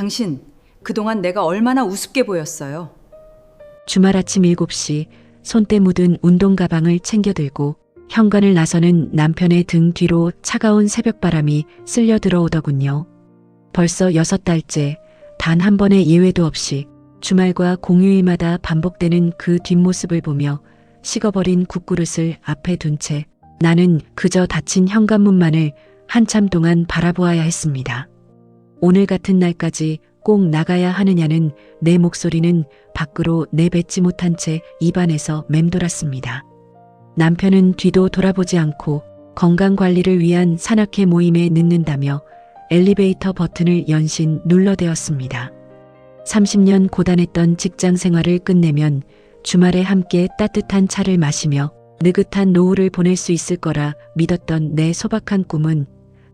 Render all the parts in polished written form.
당신, 그동안 내가 얼마나 우습게 보였어요. 주말 아침 7시 손때 묻은 운동 가방을 챙겨 들고 현관을 나서는 남편의 등 뒤로 차가운 새벽바람이 쓸려 들어오더군요. 벌써 6달째 단 한 번의 예외도 없이 주말과 공휴일마다 반복되는 그 뒷모습을 보며 식어버린 국그릇을 앞에 둔 채 나는 그저 닫힌 현관문만을 한참 동안 바라보아야 했습니다. 오늘 같은 날까지 꼭 나가야 하느냐는 내 목소리는 밖으로 내뱉지 못한 채 입안에서 맴돌았습니다. 남편은 뒤도 돌아보지 않고 건강관리를 위한 산악회 모임에 늦는다며 엘리베이터 버튼을 연신 눌러대었습니다. 30년 고단했던 직장 생활을 끝내면 주말에 함께 따뜻한 차를 마시며 느긋한 노후를 보낼 수 있을 거라 믿었던 내 소박한 꿈은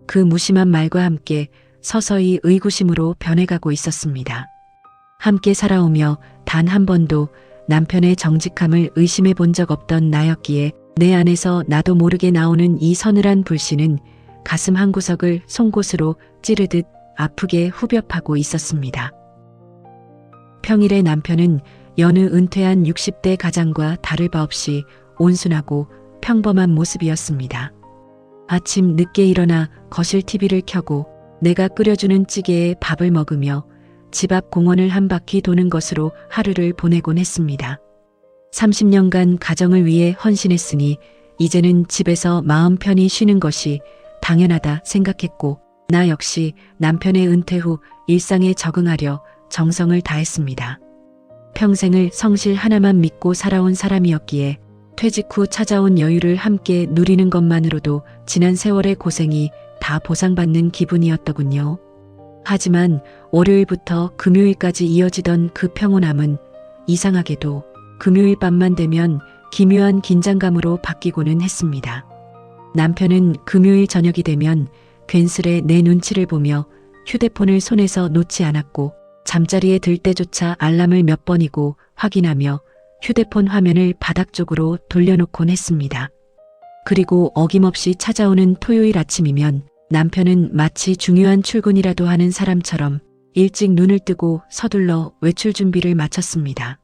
그 무심한 말과 함께 서서히 의구심으로 변해가고 있었습니다. 함께 살아오며 단 한 번도 남편의 정직함을 의심해 본 적 없던 나였기에 내 안에서 나도 모르게 나오는 이 서늘한 불씨는 가슴 한구석을 송곳으로 찌르듯 아프게 후벼파고 있었습니다. 평일에 남편은 여느 은퇴한 60대 가장과 다를 바 없이 온순하고 평범한 모습이었습니다. 아침 늦게 일어나 거실 TV를 켜고 내가 끓여주는 찌개에 밥을 먹으며 집 앞 공원을 한 바퀴 도는 것으로 하루를 보내곤 했습니다. 30년간 가정을 위해 헌신했으니 이제는 집에서 마음 편히 쉬는 것이 당연하다 생각했고 나 역시 남편의 은퇴 후 일상에 적응하려 정성을 다했습니다. 평생을 성실 하나만 믿고 살아온 사람이었기에 퇴직 후 찾아온 여유를 함께 누리는 것만으로도 지난 세월의 고생이 다 보상받는 기분이었더군요. 하지만 월요일부터 금요일까지 이어지던 그 평온함은 이상하게도 금요일 밤만 되면 기묘한 긴장감으로 바뀌고는 했습니다. 남편은 금요일 저녁이 되면 괜스레 내 눈치를 보며 휴대폰을 손에서 놓지 않았고 잠자리에 들 때조차 알람을 몇 번이고 확인하며 휴대폰 화면을 바닥 쪽으로 돌려놓곤 했습니다. 그리고 어김없이 찾아오는 토요일 아침이면 남편은 마치 중요한 출근이라도 하는 사람처럼 일찍 눈을 뜨고 서둘러 외출 준비를 마쳤습니다.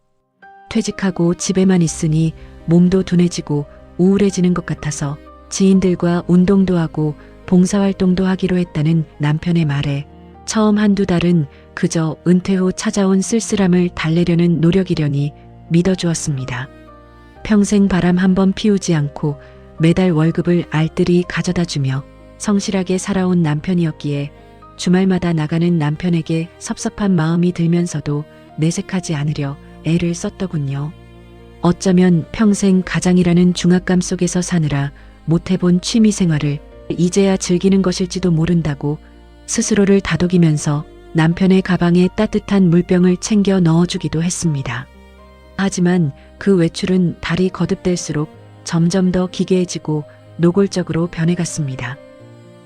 퇴직하고 집에만 있으니 몸도 둔해지고 우울해지는 것 같아서 지인들과 운동도 하고 봉사활동도 하기로 했다는 남편의 말에 처음 한두 달은 그저 은퇴 후 찾아온 쓸쓸함을 달래려는 노력이려니 믿어주었습니다. 평생 바람 한 번 피우지 않고 매달 월급을 알뜰히 가져다주며 성실하게 살아온 남편이었기에 주말마다 나가는 남편에게 섭섭한 마음이 들면서도 내색하지 않으려 애를 썼더군요. 어쩌면 평생 가장이라는 중압감 속에서 사느라 못해본 취미생활을 이제야 즐기는 것일지도 모른다고 스스로를 다독이면서 남편의 가방에 따뜻한 물병을 챙겨 넣어주기도 했습니다. 하지만 그 외출은 달이 거듭될수록 점점 더 기괴해지고 노골적으로 변해갔습니다.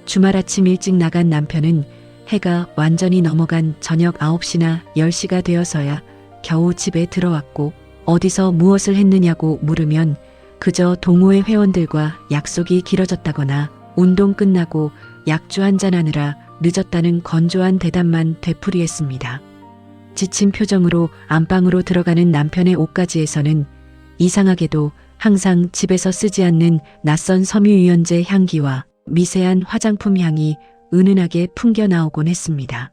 주말 아침 일찍 나간 남편은 해가 완전히 넘어간 저녁 9시나 10시가 되어서야 겨우 집에 들어왔고 어디서 무엇을 했느냐고 물으면 그저 동호회 회원들과 약속이 길어졌다거나 운동 끝나고 약주 한잔하느라 늦었다는 건조한 대답만 되풀이했습니다. 지친 표정으로 안방으로 들어가는 남편의 옷가지에서는 이상하게도 항상 집에서 쓰지 않는 낯선 섬유유연제 향기와 미세한 화장품 향이 은은하게 풍겨 나오곤 했습니다.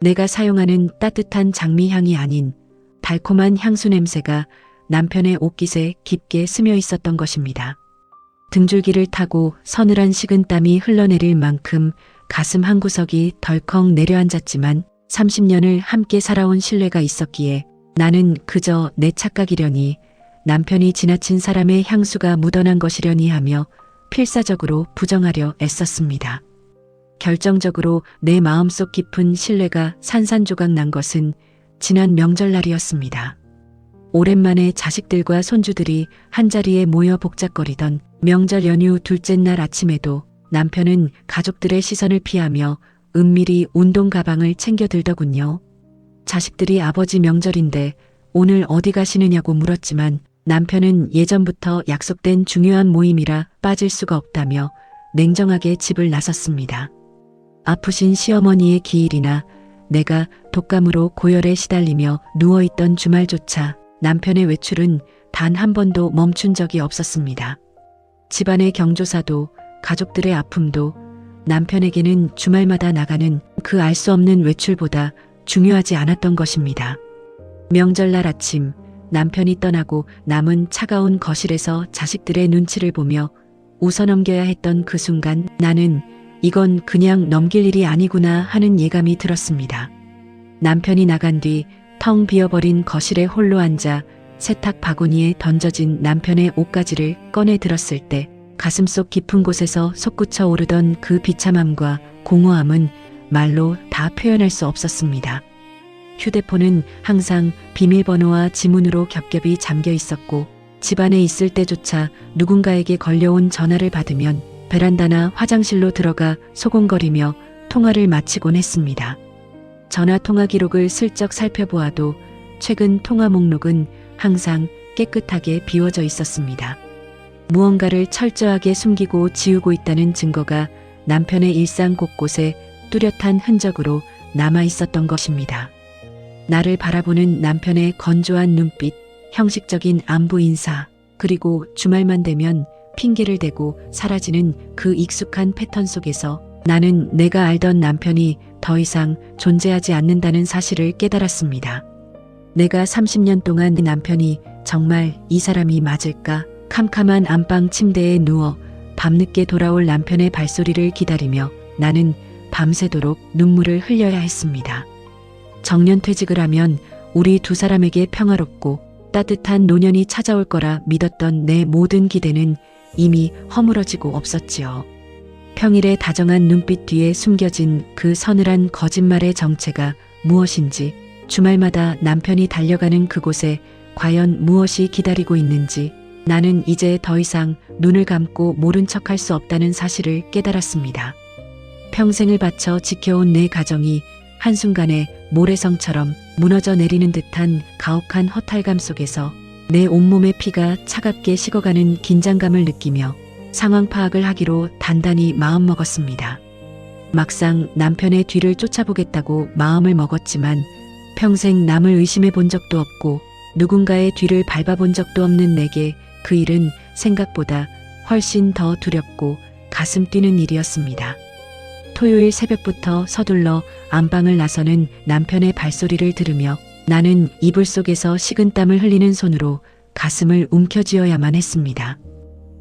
내가 사용하는 따뜻한 장미향이 아닌 달콤한 향수 냄새가 남편의 옷깃에 깊게 스며 있었던 것입니다. 등줄기를 타고 서늘한 식은땀이 흘러내릴 만큼 가슴 한구석이 덜컥 내려앉았지만 30년을 함께 살아온 신뢰가 있었기에 나는 그저 내 착각이려니 남편이 지나친 사람의 향수가 묻어난 것이려니 하며 필사적으로 부정하려 애썼습니다. 결정적으로 내 마음속 깊은 신뢰가 산산조각 난 것은 지난 명절날이었습니다. 오랜만에 자식들과 손주들이 한자리에 모여 복작거리던 명절 연휴 둘째 날 아침에도 남편은 가족들의 시선을 피하며 은밀히 운동 가방을 챙겨 들더군요. 자식들이 아버지 명절인데 오늘 어디 가시느냐고 물었지만 남편은 예전부터 약속된 중요한 모임이라 빠질 수가 없다며 냉정하게 집을 나섰습니다. 아프신 시어머니의 기일이나 내가 독감으로 고열에 시달리며 누워있던 주말조차 남편의 외출은 단 한 번도 멈춘 적이 없었습니다. 집안의 경조사도 가족들의 아픔도 남편에게는 주말마다 나가는 그 알 수 없는 외출보다 중요하지 않았던 것입니다. 명절날 아침 남편이 떠나고 남은 차가운 거실에서 자식들의 눈치를 보며 웃어넘겨야 했던 그 순간 나는 이건 그냥 넘길 일이 아니구나 하는 예감이 들었습니다. 남편이 나간 뒤 텅 비어버린 거실에 홀로 앉아 세탁 바구니에 던져진 남편의 옷가지를 꺼내 들었을 때 가슴속 깊은 곳에서 솟구쳐 오르던 그 비참함과 공허함은 말로 다 표현할 수 없었습니다. 휴대폰은 항상 비밀번호와 지문으로 겹겹이 잠겨 있었고 집안에 있을 때조차 누군가에게 걸려온 전화를 받으면 베란다나 화장실로 들어가 소곤거리며 통화를 마치곤 했습니다. 전화 통화 기록을 슬쩍 살펴보아도 최근 통화 목록은 항상 깨끗하게 비워져 있었습니다. 무언가를 철저하게 숨기고 지우고 있다는 증거가 남편의 일상 곳곳에 뚜렷한 흔적으로 남아 있었던 것입니다. 나를 바라보는 남편의 건조한 눈빛, 형식적인 안부 인사, 그리고 주말만 되면 핑계를 대고 사라지는 그 익숙한 패턴 속에서 나는 내가 알던 남편이 더 이상 존재하지 않는다는 사실을 깨달았습니다. 내가 30년 동안 남편이 정말 이 사람이 맞을까? 캄캄한 안방 침대에 누워 밤늦게 돌아올 남편의 발소리를 기다리며 나는 밤새도록 눈물을 흘려야 했습니다. 정년퇴직을 하면 우리 두 사람에게 평화롭고 따뜻한 노년이 찾아올 거라 믿었던 내 모든 기대는 이미 허물어지고 없었지요. 평일에 다정한 눈빛 뒤에 숨겨진 그 서늘한 거짓말의 정체가 무엇인지, 주말마다 남편이 달려가는 그곳에 과연 무엇이 기다리고 있는지 나는 이제 더 이상 눈을 감고 모른 척할 수 없다는 사실을 깨달았습니다. 평생을 바쳐 지켜온 내 가정이 한순간에 모래성처럼 무너져 내리는 듯한 가혹한 허탈감 속에서 내 온몸의 피가 차갑게 식어가는 긴장감을 느끼며 상황 파악을 하기로 단단히 마음먹었습니다. 막상 남편의 뒤를 쫓아보겠다고 마음을 먹었지만 평생 남을 의심해 본 적도 없고 누군가의 뒤를 밟아본 적도 없는 내게 그 일은 생각보다 훨씬 더 두렵고 가슴 뛰는 일이었습니다. 토요일 새벽부터 서둘러 안방을 나서는 남편의 발소리를 들으며 나는 이불 속에서 식은땀을 흘리는 손으로 가슴을 움켜쥐어야만 했습니다.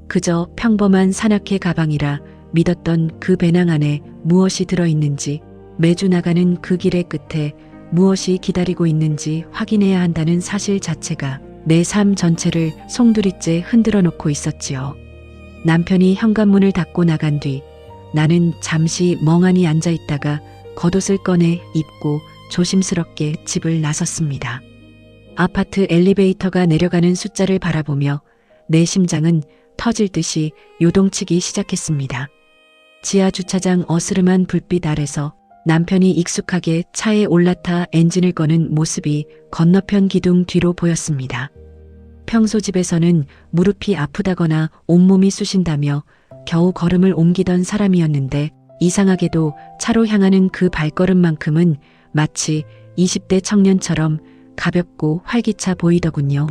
그저 평범한 산악회 가방이라 믿었던 그 배낭 안에 무엇이 들어있는지, 매주 나가는 그 길의 끝에 무엇이 기다리고 있는지 확인해야 한다는 사실 자체가 내 삶 전체를 송두리째 흔들어 놓고 있었지요. 남편이 현관문을 닫고 나간 뒤 나는 잠시 멍하니 앉아 있다가 겉옷을 꺼내 입고 조심스럽게 집을 나섰습니다. 아파트 엘리베이터가 내려가는 숫자를 바라보며 내 심장은 터질 듯이 요동치기 시작했습니다. 지하 주차장 어스름한 불빛 아래서 남편이 익숙하게 차에 올라타 엔진을 꺼는 모습이 건너편 기둥 뒤로 보였습니다. 평소 집에서는 무릎이 아프다거나 온몸이 쑤신다며 겨우 걸음을 옮기던 사람이었는데 이상하게도 차로 향하는 그 발걸음만큼은 마치 20대 청년처럼 가볍고 활기차 보이더군요.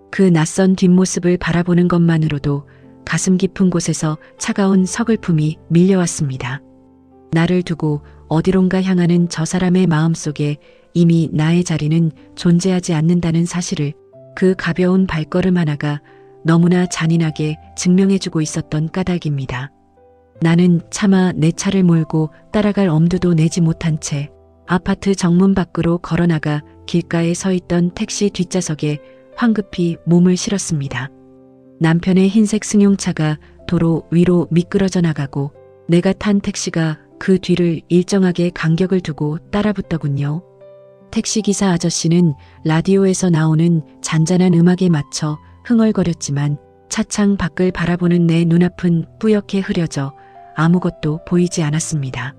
그 낯선 뒷모습을 바라보는 것만으로도 가슴 깊은 곳에서 차가운 서글픔이 밀려왔습니다. 나를 두고 어디론가 향하는 저 사람의 마음속에 이미 나의 자리는 존재하지 않는다는 사실을 그 가벼운 발걸음 하나가 너무나 잔인하게 증명해주고 있었던 까닭입니다. 나는 차마 내 차를 몰고 따라갈 엄두도 내지 못한 채 아파트 정문 밖으로 걸어나가 길가에 서 있던 택시 뒷좌석에 황급히 몸을 실었습니다. 남편의 흰색 승용차가 도로 위로 미끄러져 나가고 내가 탄 택시가 그 뒤를 일정하게 간격을 두고 따라붙더군요. 택시기사 아저씨는 라디오에서 나오는 잔잔한 음악에 맞춰 흥얼거렸지만 차창 밖을 바라보는 내 눈앞은 뿌옇게 흐려져 아무것도 보이지 않았습니다.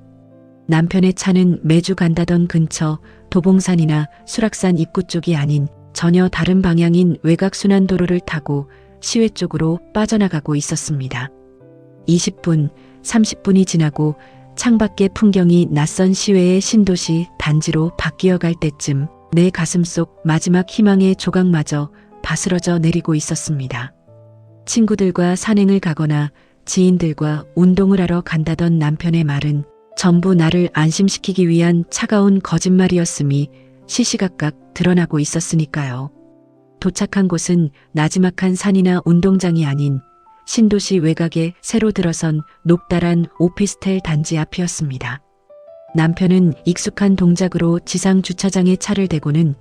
남편의 차는 매주 간다던 근처 도봉산이나 수락산 입구 쪽이 아닌 전혀 다른 방향인 외곽순환도로를 타고 시외 쪽으로 빠져나가고 있었습니다. 20분, 30분이 지나고 창밖의 풍경이 낯선 시외의 신도시 단지로 바뀌어갈 때쯤 내 가슴속 마지막 희망의 조각마저 바스러져 내리고 있었습니다. 친구들과 산행을 가거나 지인들과 운동을 하러 간다던 남편의 말은 전부 나를 안심시키기 위한 차가운 거짓말이었음이 시시각각 드러나고 있었으니까요. 도착한 곳은 나지막한 산이나 운동장이 아닌 신도시 외곽에 새로 들어선 높다란 오피스텔 단지 앞이었습니다. 남편은 익숙한 동작으로 지상 주차장에 차를 대고는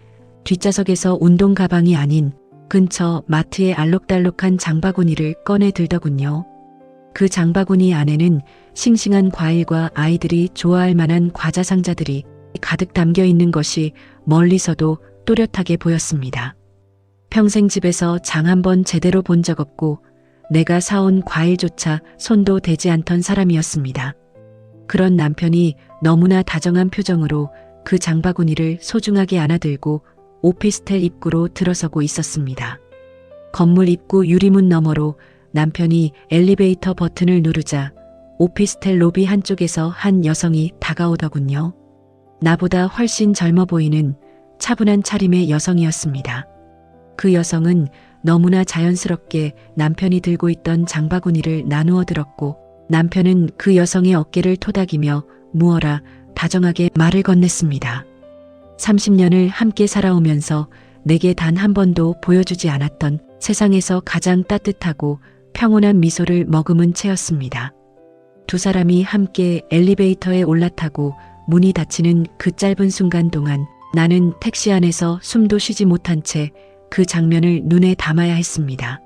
뒷좌석에서 운동 가방이 아닌 근처 마트의 알록달록한 장바구니를 꺼내 들더군요. 그 장바구니 안에는 싱싱한 과일과 아이들이 좋아할 만한 과자 상자들이 가득 담겨 있는 것이 멀리서도 또렷하게 보였습니다. 평생 집에서 장 한 번 제대로 본 적 없고 내가 사온 과일조차 손도 대지 않던 사람이었습니다. 그런 남편이 너무나 다정한 표정으로 그 장바구니를 소중하게 안아들고 오피스텔 입구로 들어서고 있었습니다. 건물 입구 유리문 너머로 남편이 엘리베이터 버튼을 누르자 오피스텔 로비 한쪽에서 한 여성이 다가오더군요. 나보다 훨씬 젊어 보이는 차분한 차림의 여성이었습니다. 그 여성은 너무나 자연스럽게 남편이 들고 있던 장바구니를 나누어 들었고 남편은 그 여성의 어깨를 토닥이며 무어라 다정하게 말을 건넸습니다. 30년을 함께 살아오면서 내게 단 한 번도 보여주지 않았던 세상에서 가장 따뜻하고 평온한 미소를 머금은 채였습니다. 두 사람이 함께 엘리베이터에 올라타고 문이 닫히는 그 짧은 순간 동안 나는 택시 안에서 숨도 쉬지 못한 채 그 장면을 눈에 담아야 했습니다.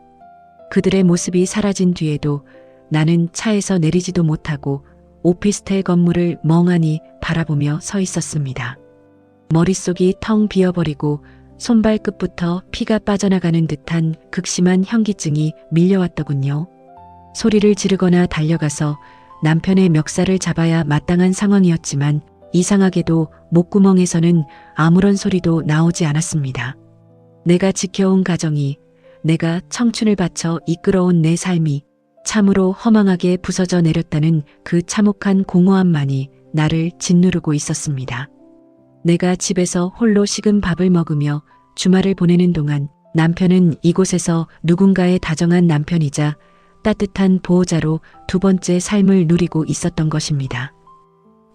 그들의 모습이 사라진 뒤에도 나는 차에서 내리지도 못하고 오피스텔 건물을 멍하니 바라보며 서 있었습니다. 머릿속이 텅 비어버리고 손발끝부터 피가 빠져나가는 듯한 극심한 현기증이 밀려왔더군요. 소리를 지르거나 달려가서 남편의 멱살을 잡아야 마땅한 상황이었지만 이상하게도 목구멍에서는 아무런 소리도 나오지 않았습니다. 내가 지켜온 가정이, 내가 청춘을 바쳐 이끌어온 내 삶이 참으로 허망하게 부서져 내렸다는 그 참혹한 공허함만이 나를 짓누르고 있었습니다. 내가 집에서 홀로 식은 밥을 먹으며 주말을 보내는 동안 남편은 이곳에서 누군가의 다정한 남편이자 따뜻한 보호자로 두 번째 삶을 누리고 있었던 것입니다.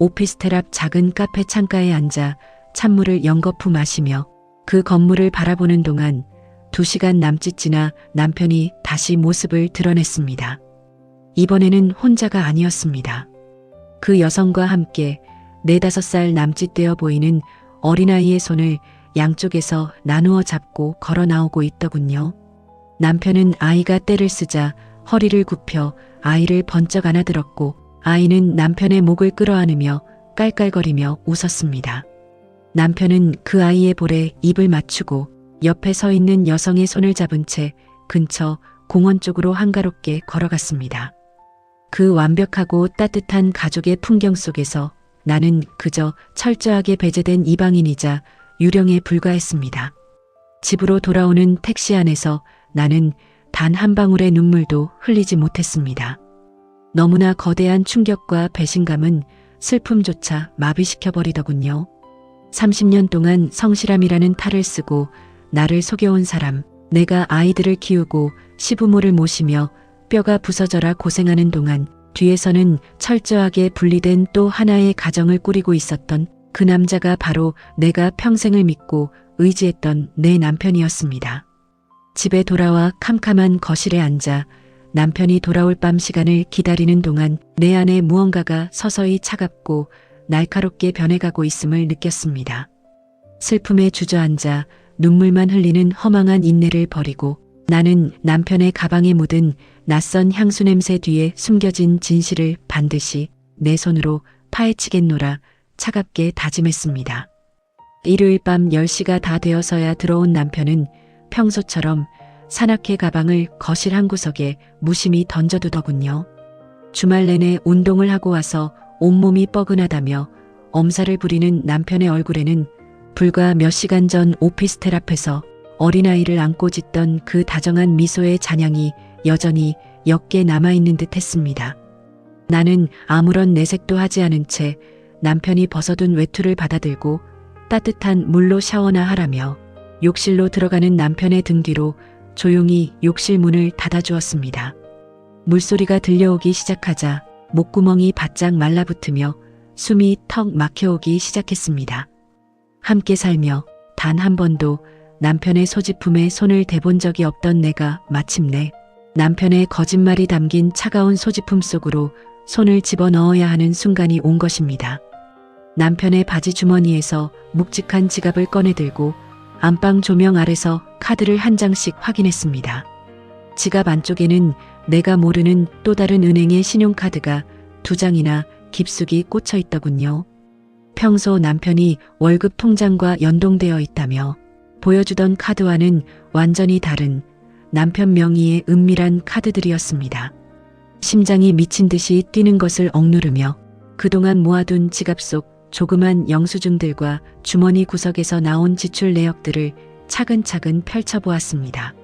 오피스텔 앞 작은 카페 창가에 앉아 찬물을 연거푸 마시며 그 건물을 바라보는 동안 2시간 남짓 지나 남편이 다시 모습을 드러냈습니다. 이번에는 혼자가 아니었습니다. 그 여성과 함께 4-5살 남짓 되어 보이는 어린아이의 손을 양쪽에서 나누어 잡고 걸어 나오고 있더군요. 남편은 아이가 떼를 쓰자 허리를 굽혀 아이를 번쩍 안아들었고 아이는 남편의 목을 끌어안으며 깔깔거리며 웃었습니다. 남편은 그 아이의 볼에 입을 맞추고 옆에 서 있는 여성의 손을 잡은 채 근처 공원 쪽으로 한가롭게 걸어갔습니다. 그 완벽하고 따뜻한 가족의 풍경 속에서 나는 그저 철저하게 배제된 이방인이자 유령에 불과했습니다. 집으로 돌아오는 택시 안에서 나는 단 한 방울의 눈물도 흘리지 못했습니다. 너무나 거대한 충격과 배신감은 슬픔조차 마비시켜버리더군요. 30년 동안 성실함이라는 탈을 쓰고 나를 속여온 사람, 내가 아이들을 키우고 시부모를 모시며 뼈가 부서져라 고생하는 동안 뒤에서는 철저하게 분리된 또 하나의 가정을 꾸리고 있었던 그 남자가 바로 내가 평생을 믿고 의지했던 내 남편이었습니다. 집에 돌아와 캄캄한 거실에 앉아 남편이 돌아올 밤 시간을 기다리는 동안 내 안에 무언가가 서서히 차갑고 날카롭게 변해가고 있음을 느꼈습니다. 슬픔에 주저앉아 눈물만 흘리는 허망한 인내를 버리고 나는 남편의 가방에 묻은 낯선 향수 냄새 뒤에 숨겨진 진실을 반드시 내 손으로 파헤치겠노라 차갑게 다짐했습니다. 일요일 밤 10시가 다 되어서야 들어온 남편은 평소처럼 산악회 가방을 거실 한 구석에 무심히 던져두더군요. 주말 내내 운동을 하고 와서 온몸이 뻐근하다며 엄살을 부리는 남편의 얼굴에는 불과 몇 시간 전 오피스텔 앞에서 어린아이를 안고 짖던 그 다정한 미소의 잔향이 여전히 옅게 남아있는 듯 했습니다. 나는 아무런 내색도 하지 않은 채 남편이 벗어둔 외투를 받아들고 따뜻한 물로 샤워나 하라며 욕실로 들어가는 남편의 등 뒤로 조용히 욕실 문을 닫아주었습니다. 물소리가 들려오기 시작하자 목구멍이 바짝 말라붙으며 숨이 턱 막혀오기 시작했습니다. 함께 살며 단 한 번도 남편의 소지품에 손을 대본 적이 없던 내가 마침내 남편의 거짓말이 담긴 차가운 소지품 속으로 손을 집어넣어야 하는 순간이 온 것입니다. 남편의 바지 주머니에서 묵직한 지갑을 꺼내들고 안방 조명 아래서 카드를 한 장씩 확인했습니다. 지갑 안쪽에는 내가 모르는 또 다른 은행의 신용카드가 2장이나 깊숙이 꽂혀 있더군요. 평소 남편이 월급 통장과 연동되어 있다며 보여주던 카드와는 완전히 다른 남편 명의의 은밀한 카드들이었습니다. 심장이 미친 듯이 뛰는 것을 억누르며 그동안 모아둔 지갑 속 조그만 영수증들과 주머니 구석에서 나온 지출 내역들을 차근차근 펼쳐보았습니다.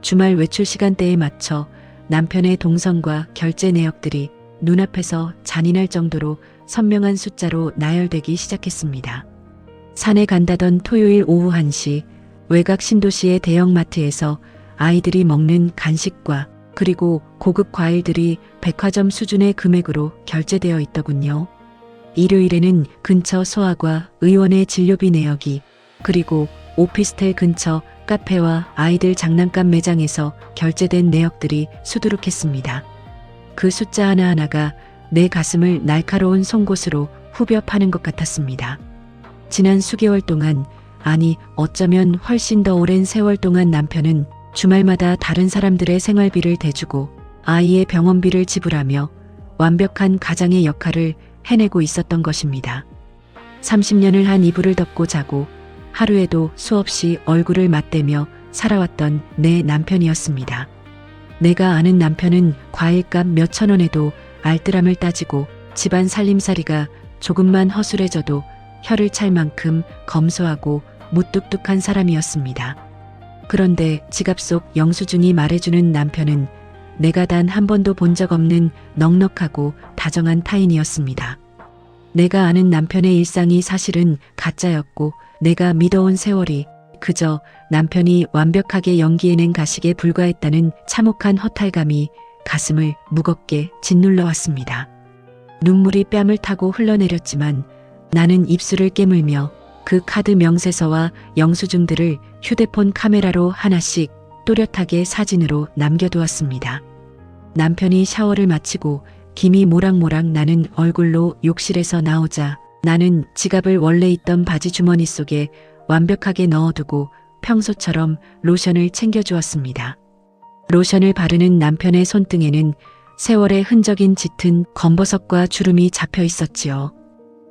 주말 외출 시간대에 맞춰 남편의 동선과 결제 내역들이 눈앞에서 잔인할 정도로 선명한 숫자로 나열되기 시작했습니다. 산에 간다던 토요일 오후 1시 외곽 신도시의 대형마트에서 아이들이 먹는 간식과 그리고 고급 과일들이 백화점 수준의 금액으로 결제되어 있더군요. 일요일에는 근처 소아과 의원의 진료비 내역이 그리고 오피스텔 근처 카페와 아이들 장난감 매장에서 결제된 내역들이 수두룩했습니다. 그 숫자 하나하나가 내 가슴을 날카로운 송곳으로 후벼 파는 것 같았습니다. 지난 수개월 동안, 아니 어쩌면 훨씬 더 오랜 세월 동안 남편은 주말마다 다른 사람들의 생활비를 대주고 아이의 병원비를 지불하며 완벽한 가장의 역할을 해내고 있었던 것입니다. 30년을 한 이불을 덮고 자고 하루에도 수없이 얼굴을 맞대며 살아왔던 내 남편이었습니다. 내가 아는 남편은 과일값 몇천 원에도 알뜰함을 따지고 집안 살림살이가 조금만 허술해져도 혀를 찰 만큼 검소하고 무뚝뚝한 사람이었습니다. 그런데 지갑 속 영수증이 말해주는 남편은 내가 단 한 번도 본 적 없는 넉넉하고 다정한 타인이었습니다. 내가 아는 남편의 일상이 사실은 가짜였고 내가 믿어온 세월이 그저 남편이 완벽하게 연기해낸 가식에 불과했다는 참혹한 허탈감이 가슴을 무겁게 짓눌러 왔습니다. 눈물이 뺨을 타고 흘러내렸지만 나는 입술을 깨물며 그 카드 명세서와 영수증들을 휴대폰 카메라로 하나씩 또렷하게 사진으로 남겨두었습니다. 남편이 샤워를 마치고 김이 모락모락 나는 얼굴로 욕실에서 나오자 나는 지갑을 원래 있던 바지 주머니 속에 완벽하게 넣어두고 평소처럼 로션을 챙겨주었습니다. 로션을 바르는 남편의 손등에는 세월의 흔적인 짙은 검버섯과 주름이 잡혀 있었지요.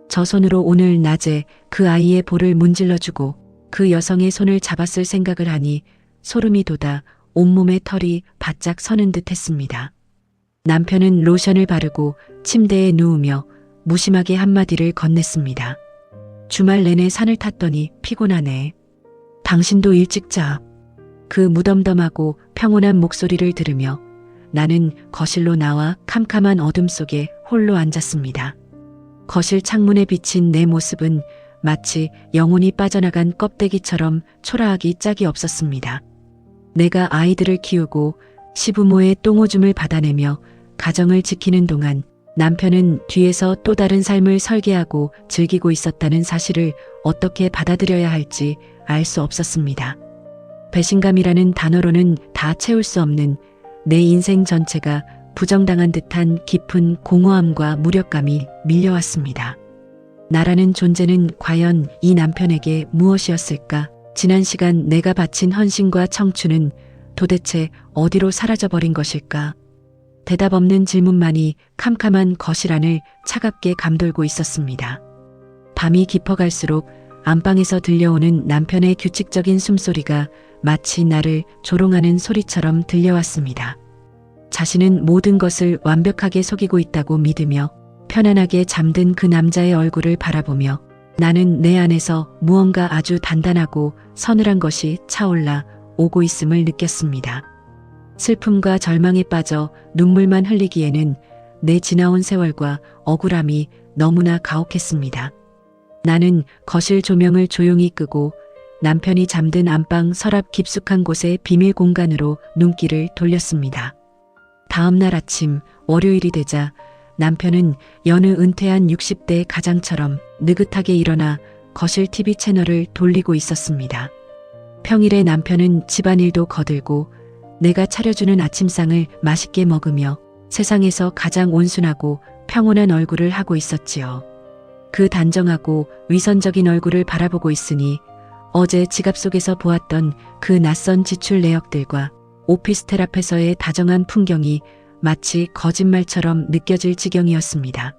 저 손으로 오늘 낮에 그 아이의 볼을 문질러주고 그 여성의 손을 잡았을 생각을 하니 소름이 돋아 온몸에 털이 바짝 서는 듯 했습니다. 남편은 로션을 바르고 침대에 누우며 무심하게 한마디를 건넸습니다. 주말 내내 산을 탔더니 피곤하네. 당신도 일찍 자. 그 무덤덤하고 평온한 목소리를 들으며 나는 거실로 나와 캄캄한 어둠 속에 홀로 앉았습니다. 거실 창문에 비친 내 모습은 마치 영혼이 빠져나간 껍데기처럼 초라하기 짝이 없었습니다. 내가 아이들을 키우고 시부모의 똥오줌을 받아내며 가정을 지키는 동안 남편은 뒤에서 또 다른 삶을 설계하고 즐기고 있었다는 사실을 어떻게 받아들여야 할지 알 수 없었습니다. 배신감이라는 단어로는 다 채울 수 없는 내 인생 전체가 부정당한 듯한 깊은 공허함과 무력감이 밀려왔습니다. 나라는 존재는 과연 이 남편에게 무엇이었을까? 지난 시간 내가 바친 헌신과 청춘은 도대체 어디로 사라져버린 것일까? 대답 없는 질문만이 캄캄한 거실 안을 차갑게 감돌고 있었습니다. 밤이 깊어갈수록 안방에서 들려오는 남편의 규칙적인 숨소리가 마치 나를 조롱하는 소리처럼 들려왔습니다. 자신은 모든 것을 완벽하게 속이고 있다고 믿으며 편안하게 잠든 그 남자의 얼굴을 바라보며 나는 내 안에서 무언가 아주 단단하고 서늘한 것이 차올라 오고 있음을 느꼈습니다. 슬픔과 절망에 빠져 눈물만 흘리기에는 내 지나온 세월과 억울함이 너무나 가혹했습니다. 나는 거실 조명을 조용히 끄고 남편이 잠든 안방 서랍 깊숙한 곳의 비밀 공간으로 눈길을 돌렸습니다. 다음 날 아침 월요일이 되자 남편은 여느 은퇴한 60대 가장처럼 느긋하게 일어나 거실 TV 채널을 돌리고 있었습니다. 평일에 남편은 집안일도 거들고 내가 차려주는 아침상을 맛있게 먹으며 세상에서 가장 온순하고 평온한 얼굴을 하고 있었지요. 그 단정하고 위선적인 얼굴을 바라보고 있으니 어제 지갑 속에서 보았던 그 낯선 지출 내역들과 오피스텔 앞에서의 다정한 풍경이 마치 거짓말처럼 느껴질 지경이었습니다.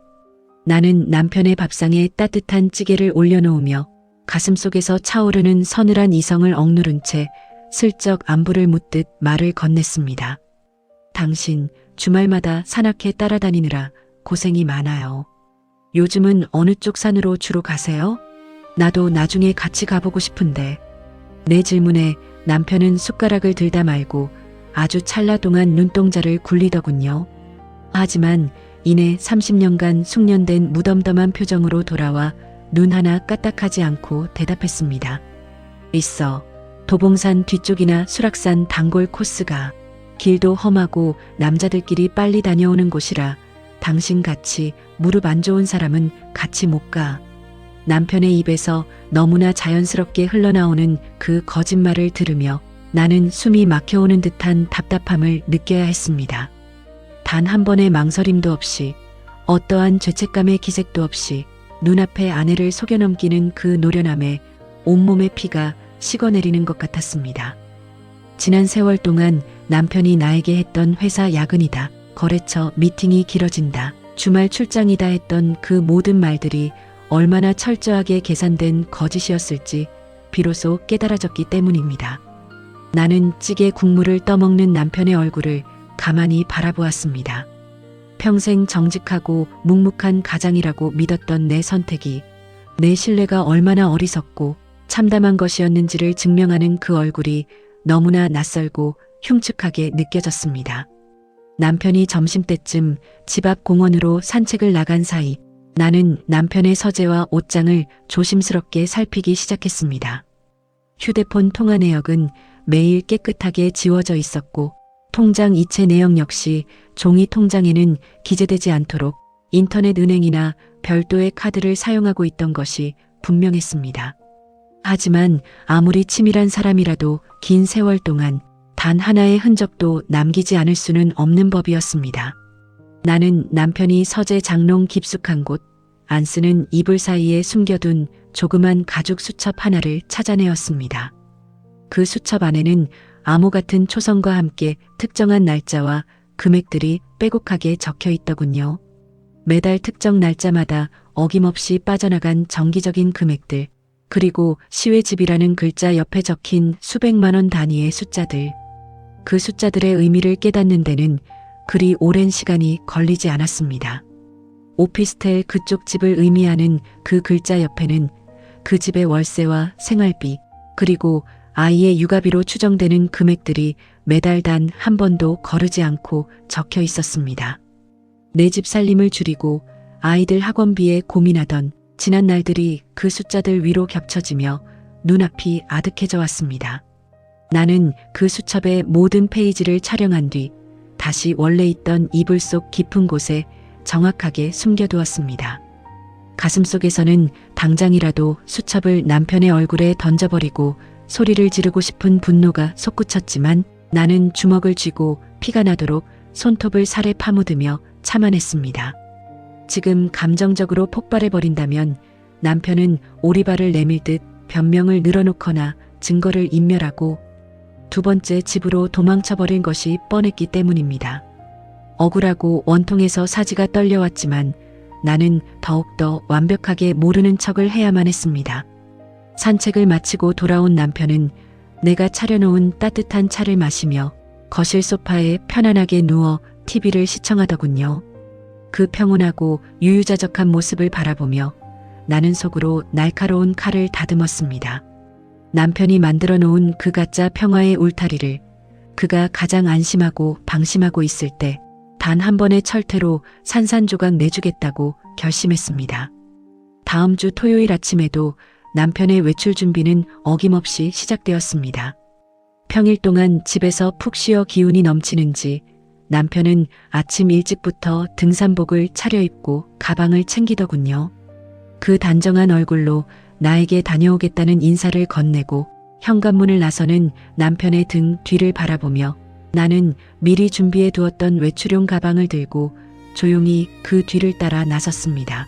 나는 남편의 밥상에 따뜻한 찌개를 올려놓으며 가슴속에서 차오르는 서늘한 이성을 억누른 채 슬쩍 안부를 묻듯 말을 건넸습니다. 당신 주말마다 산악회 따라다니느라 고생이 많아요. 요즘은 어느 쪽 산으로 주로 가세요? 나도 나중에 같이 가보고 싶은데. 내 질문에 남편은 숟가락을 들다 말고 아주 찰나 동안 눈동자를 굴리더군요. 하지만 이내 30년간 숙련된 무덤덤한 표정으로 돌아와 눈 하나 까딱하지 않고 대답했습니다. 있어. 도봉산 뒤쪽이나 수락산 단골 코스가. 길도 험하고 남자들끼리 빨리 다녀오는 곳이라 당신같이 무릎 안 좋은 사람은 같이 못 가. 남편의 입에서 너무나 자연스럽게 흘러나오는 그 거짓말을 들으며 나는 숨이 막혀오는 듯한 답답함을 느껴야 했습니다. 단 한 번의 망설임도 없이, 어떠한 죄책감의 기색도 없이 눈앞에 아내를 속여넘기는 그 노련함에 온몸의 피가 식어내리는 것 같았습니다. 지난 세월 동안 남편이 나에게 했던 회사 야근이다, 거래처 미팅이 길어진다, 주말 출장이다 했던 그 모든 말들이 얼마나 철저하게 계산된 거짓이었을지 비로소 깨달아졌기 때문입니다. 나는 찌개 국물을 떠먹는 남편의 얼굴을 가만히 바라보았습니다. 평생 정직하고 묵묵한 가장이라고 믿었던 내 선택이 내 신뢰가 얼마나 어리석고 참담한 것이었는지를 증명하는 그 얼굴이 너무나 낯설고 흉측하게 느껴졌습니다. 남편이 점심때쯤 집 앞 공원으로 산책을 나간 사이 나는 남편의 서재와 옷장을 조심스럽게 살피기 시작했습니다. 휴대폰 통화 내역은 매일 깨끗하게 지워져 있었고 통장 이체 내역 역시 종이 통장에는 기재되지 않도록 인터넷 은행이나 별도의 카드를 사용하고 있던 것이 분명했습니다. 하지만 아무리 치밀한 사람이라도 긴 세월 동안 단 하나의 흔적도 남기지 않을 수는 없는 법이었습니다. 나는 남편이 서재 장롱 깊숙한 곳, 안 쓰는 이불 사이에 숨겨둔 조그만 가죽 수첩 하나를 찾아내었습니다. 그 수첩 안에는 암호 같은 초성과 함께 특정한 날짜와 금액들이 빼곡하게 적혀 있더군요. 매달 특정 날짜마다 어김없이 빠져나간 정기적인 금액들, 그리고 시외집이라는 글자 옆에 적힌 수백만 원 단위의 숫자들. 그 숫자들의 의미를 깨닫는 데는 그리 오랜 시간이 걸리지 않았습니다. 오피스텔 그쪽 집을 의미하는 그 글자 옆에는 그 집의 월세와 생활비, 그리고 아이의 육아비로 추정되는 금액들이 매달 단 한 번도 거르지 않고 적혀 있었습니다. 내 집 살림을 줄이고 아이들 학원비에 고민하던 지난 날들이 그 숫자들 위로 겹쳐지며 눈앞이 아득해져 왔습니다. 나는 그 수첩의 모든 페이지를 촬영한 뒤 다시 원래 있던 이불 속 깊은 곳에 정확하게 숨겨두었습니다. 가슴속에서는 당장이라도 수첩을 남편의 얼굴에 던져버리고 소리를 지르고 싶은 분노가 솟구쳤지만 나는 주먹을 쥐고 피가 나도록 손톱을 살에 파묻으며 참아냈습니다. 지금 감정적으로 폭발해버린다면 남편은 오리발을 내밀듯 변명을 늘어놓거나 증거를 인멸하고 두 번째 집으로 도망쳐버린 것이 뻔했기 때문입니다. 억울하고 원통해서 사지가 떨려왔지만 나는 더욱더 완벽하게 모르는 척을 해야만 했습니다. 산책을 마치고 돌아온 남편은 내가 차려놓은 따뜻한 차를 마시며 거실 소파에 편안하게 누워 TV를 시청하더군요. 그 평온하고 유유자적한 모습을 바라보며 나는 속으로 날카로운 칼을 다듬었습니다. 남편이 만들어 놓은 그 가짜 평화의 울타리를 그가 가장 안심하고 방심하고 있을 때 단 한 번의 철퇴로 산산조각 내주겠다고 결심했습니다. 다음 주 토요일 아침에도 남편의 외출 준비는 어김없이 시작되었습니다. 평일 동안 집에서 푹 쉬어 기운이 넘치는지 남편은 아침 일찍부터 등산복을 차려입고 가방을 챙기더군요. 그 단정한 얼굴로 나에게 다녀오겠다는 인사를 건네고 현관문을 나서는 남편의 등 뒤를 바라보며 나는 미리 준비해 두었던 외출용 가방을 들고 조용히 그 뒤를 따라 나섰습니다.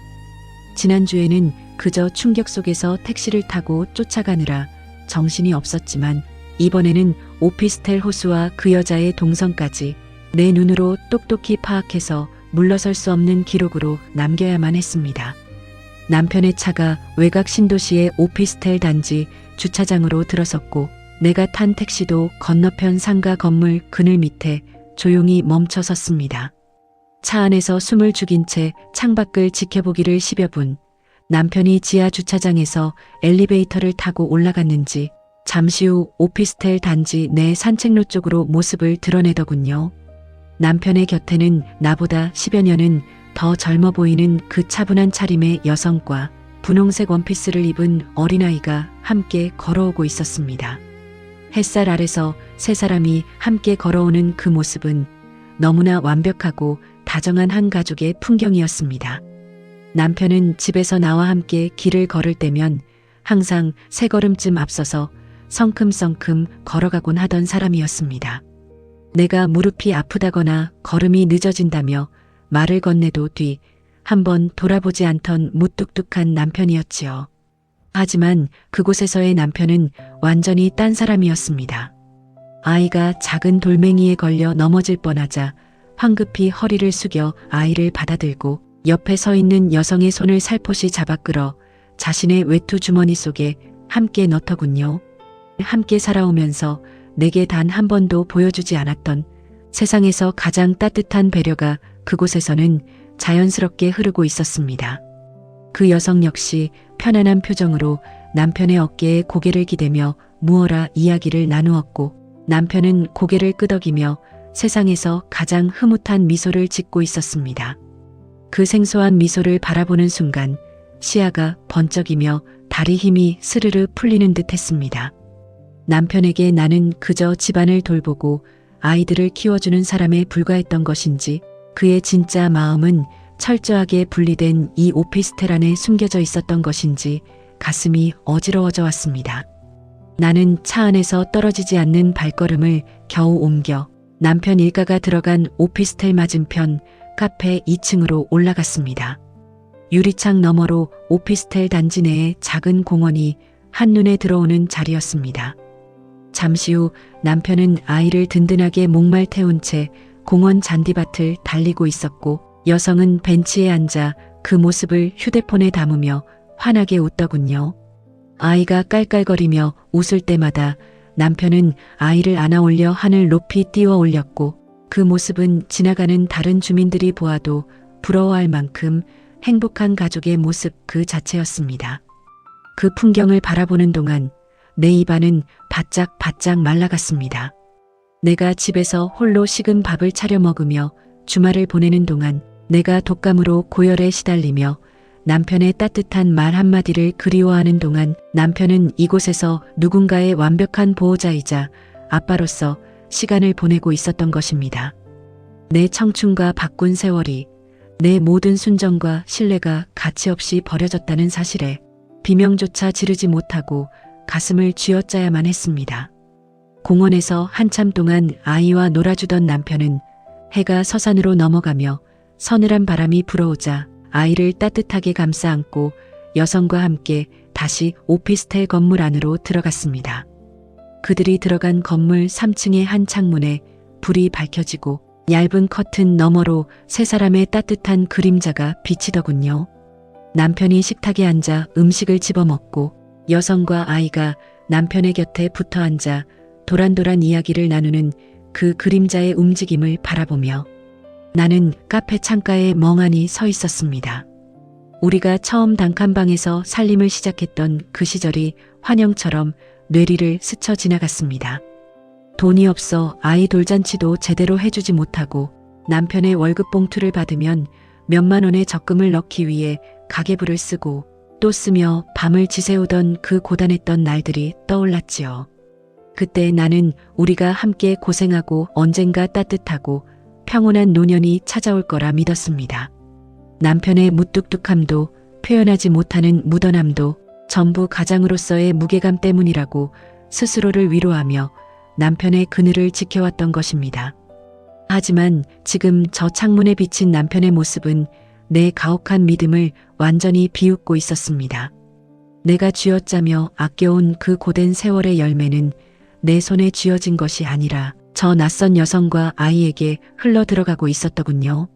지난주에는 그저 충격 속에서 택시를 타고 쫓아가느라 정신이 없었지만 이번에는 오피스텔 호수와 그 여자의 동선까지 내 눈으로 똑똑히 파악해서 물러설 수 없는 기록으로 남겨야만 했습니다. 남편의 차가 외곽 신도시의 오피스텔 단지 주차장으로 들어섰고 내가 탄 택시도 건너편 상가 건물 그늘 밑에 조용히 멈춰 섰습니다. 차 안에서 숨을 죽인 채 창밖을 지켜보기를 10여 분, 남편이 지하 주차장에서 엘리베이터를 타고 올라갔는지 잠시 후 오피스텔 단지 내 산책로 쪽으로 모습을 드러내더군요. 남편의 곁에는 나보다 10여 년은 더 젊어 보이는 그 차분한 차림의 여성과 분홍색 원피스를 입은 어린아이가 함께 걸어오고 있었습니다. 햇살 아래서 세 사람이 함께 걸어오는 그 모습은 너무나 완벽하고 다정한 한 가족의 풍경이었습니다. 남편은 집에서 나와 함께 길을 걸을 때면 항상 세 걸음쯤 앞서서 성큼성큼 걸어가곤 하던 사람이었습니다. 내가 무릎이 아프다거나 걸음이 늦어진다며 말을 건네도 뒤 한번 돌아보지 않던 무뚝뚝한 남편이었지요. 하지만 그곳에서의 남편은 완전히 딴 사람이었습니다. 아이가 작은 돌멩이에 걸려 넘어질 뻔하자 황급히 허리를 숙여 아이를 받아들고 옆에 서 있는 여성의 손을 살포시 잡아 끌어 자신의 외투 주머니 속에 함께 넣더군요. 함께 살아오면서 내게 단 한 번도 보여주지 않았던 세상에서 가장 따뜻한 배려가 그곳에서는 자연스럽게 흐르고 있었습니다. 그 여성 역시 편안한 표정으로 남편의 어깨에 고개를 기대며 무어라 이야기를 나누었고 남편은 고개를 끄덕이며 세상에서 가장 흐뭇한 미소를 짓고 있었습니다. 그 생소한 미소를 바라보는 순간 시야가 번쩍이며 다리 힘이 스르르 풀리는 듯 했습니다. 남편에게 나는 그저 집안을 돌보고 아이들을 키워주는 사람에 불과했던 것인지 그의 진짜 마음은 철저하게 분리된 이 오피스텔 안에 숨겨져 있었던 것인지 가슴이 어지러워져 왔습니다. 나는 차 안에서 떨어지지 않는 발걸음을 겨우 옮겨 남편 일가가 들어간 오피스텔 맞은편 카페 2층으로 올라갔습니다. 유리창 너머로 오피스텔 단지 내의 작은 공원이 한눈에 들어오는 자리였습니다. 잠시 후 남편은 아이를 든든하게 목말 태운 채 공원 잔디밭을 달리고 있었고 여성은 벤치에 앉아 그 모습을 휴대폰에 담으며 환하게 웃더군요. 아이가 깔깔거리며 웃을 때마다 남편은 아이를 안아 올려 하늘 높이 띄워 올렸고 그 모습은 지나가는 다른 주민들이 보아도 부러워할 만큼 행복한 가족의 모습 그 자체였습니다. 그 풍경을 바라보는 동안 내 입안은 바짝바짝 말라갔습니다. 내가 집에서 홀로 식은 밥을 차려 먹으며 주말을 보내는 동안 내가 독감으로 고열에 시달리며 남편의 따뜻한 말 한마디를 그리워하는 동안 남편은 이곳에서 누군가의 완벽한 보호자이자 아빠로서 시간을 보내고 있었던 것입니다. 내 청춘과 바꾼 세월이 내 모든 순정과 신뢰가 가치없이 버려졌다는 사실에 비명조차 지르지 못하고 가슴을 쥐어짜야만 했습니다. 공원에서 한참 동안 아이와 놀아주던 남편은 해가 서산으로 넘어가며 서늘한 바람이 불어오자 아이를 따뜻하게 감싸 안고 여성과 함께 다시 오피스텔 건물 안으로 들어갔습니다. 그들이 들어간 건물 3층의 한 창문에 불이 밝혀지고 얇은 커튼 너머로 세 사람의 따뜻한 그림자가 비치더군요. 남편이 식탁에 앉아 음식을 집어먹고 여성과 아이가 남편의 곁에 붙어 앉아 도란도란 이야기를 나누는 그 그림자의 움직임을 바라보며 나는 카페 창가에 멍하니 서 있었습니다. 우리가 처음 단칸방에서 살림을 시작했던 그 시절이 환영처럼 뇌리를 스쳐 지나갔습니다. 돈이 없어 아이 돌잔치도 제대로 해주지 못하고 남편의 월급 봉투를 받으면 몇만 원의 적금을 넣기 위해 가계부를 쓰고 또 쓰며 밤을 지새우던 그 고단했던 날들이 떠올랐지요. 그때 나는 우리가 함께 고생하고 언젠가 따뜻하고 평온한 노년이 찾아올 거라 믿었습니다. 남편의 무뚝뚝함도 표현하지 못하는 무던함도 전부 가장으로서의 무게감 때문이라고 스스로를 위로하며 남편의 그늘을 지켜왔던 것입니다. 하지만 지금 저 창문에 비친 남편의 모습은 내 가혹한 믿음을 완전히 비웃고 있었습니다. 내가 쥐어짜며 아껴온 그 고된 세월의 열매는 내 손에 쥐어진 것이 아니라 저 낯선 여성과 아이에게 흘러 들어가고 있었더군요.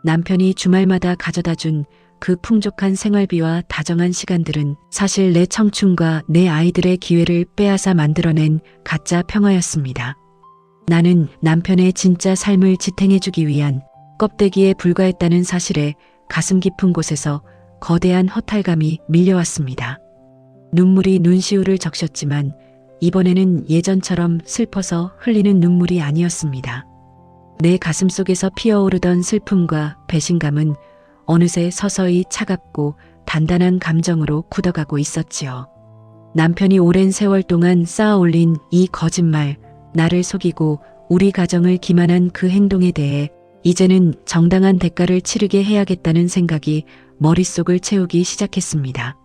남편이 주말마다 가져다 준 그 풍족한 생활비와 다정한 시간들은 사실 내 청춘과 내 아이들의 기회를 빼앗아 만들어낸 가짜 평화였습니다. 나는 남편의 진짜 삶을 지탱해주기 위한 껍데기에 불과했다는 사실에 가슴 깊은 곳에서 거대한 허탈감이 밀려왔습니다. 눈물이 눈시울을 적셨지만 이번에는 예전처럼 슬퍼서 흘리는 눈물이 아니었습니다. 내 가슴 속에서 피어오르던 슬픔과 배신감은 어느새 서서히 차갑고 단단한 감정으로 굳어가고 있었지요. 남편이 오랜 세월 동안 쌓아올린 이 거짓말, 나를 속이고 우리 가정을 기만한 그 행동에 대해 이제는 정당한 대가를 치르게 해야겠다는 생각이 머릿속을 채우기 시작했습니다.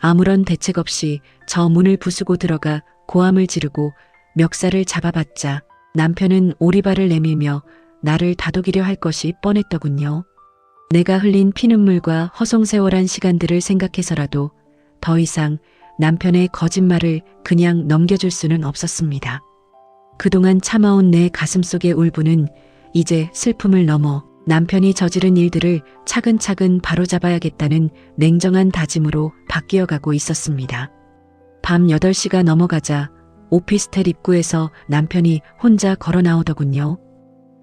아무런 대책 없이 저 문을 부수고 들어가 고함을 지르고 멱살을 잡아봤자 남편은 오리발을 내밀며 나를 다독이려 할 것이 뻔했더군요. 내가 흘린 피눈물과 허송세월한 시간들을 생각해서라도 더 이상 남편의 거짓말을 그냥 넘겨줄 수는 없었습니다. 그동안 참아온 내 가슴속의 울분은 이제 슬픔을 넘어 남편이 저지른 일들을 차근차근 바로잡아야겠다는 냉정한 다짐으로 바뀌어가고 있었습니다. 밤 8시가 넘어가자 오피스텔 입구에서 남편이 혼자 걸어 나오더군요.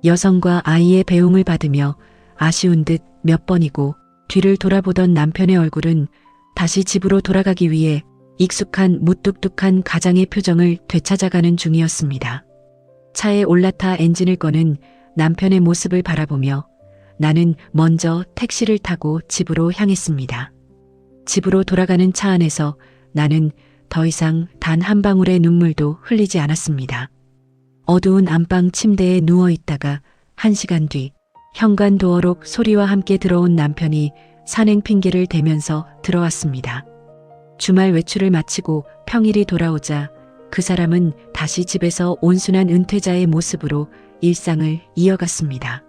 여성과 아이의 배웅을 받으며 아쉬운 듯 몇 번이고 뒤를 돌아보던 남편의 얼굴은 다시 집으로 돌아가기 위해 익숙한 무뚝뚝한 가장의 표정을 되찾아가는 중이었습니다. 차에 올라타 엔진을 꺼는 남편의 모습을 바라보며 나는 먼저 택시를 타고 집으로 향했습니다. 집으로 돌아가는 차 안에서 나는 더 이상 단 한 방울의 눈물도 흘리지 않았습니다. 어두운 안방 침대에 누워 있다가 1시간 뒤 현관 도어록 소리와 함께 들어온 남편이 산행 핑계를 대면서 들어왔습니다. 주말 외출을 마치고 평일이 돌아오자 그 사람은 다시 집에서 온순한 은퇴자의 모습으로 일상을 이어갔습니다.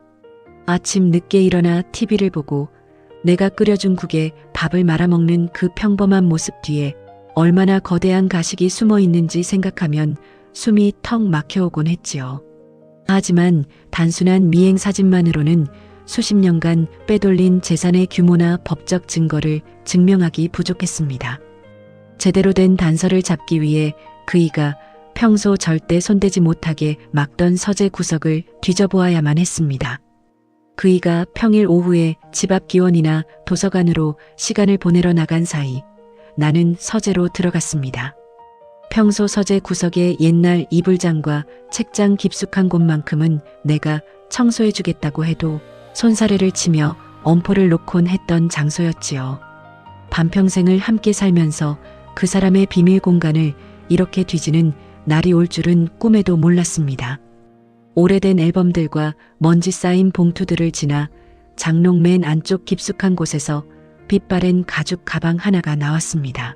아침 늦게 일어나 TV를 보고 내가 끓여준 국에 밥을 말아먹는 그 평범한 모습 뒤에 얼마나 거대한 가식이 숨어 있는지 생각하면 숨이 턱 막혀오곤 했지요. 하지만 단순한 미행 사진만으로는 수십 년간 빼돌린 재산의 규모나 법적 증거를 증명하기 부족했습니다. 제대로 된 단서를 잡기 위해 그이가 평소 절대 손대지 못하게 막던 서재 구석을 뒤져보아야만 했습니다. 그이가 평일 오후에 집 앞 기원이나 도서관으로 시간을 보내러 나간 사이 나는 서재로 들어갔습니다. 평소 서재 구석의 옛날 이불장과 책장 깊숙한 곳만큼은 내가 청소해주겠다고 해도 손사래를 치며 엄포를 놓곤 했던 장소였지요. 반평생을 함께 살면서 그 사람의 비밀 공간을 이렇게 뒤지는 날이 올 줄은 꿈에도 몰랐습니다. 오래된 앨범들과 먼지 쌓인 봉투들을 지나 장롱 맨 안쪽 깊숙한 곳에서 빛바랜 가죽 가방 하나가 나왔습니다.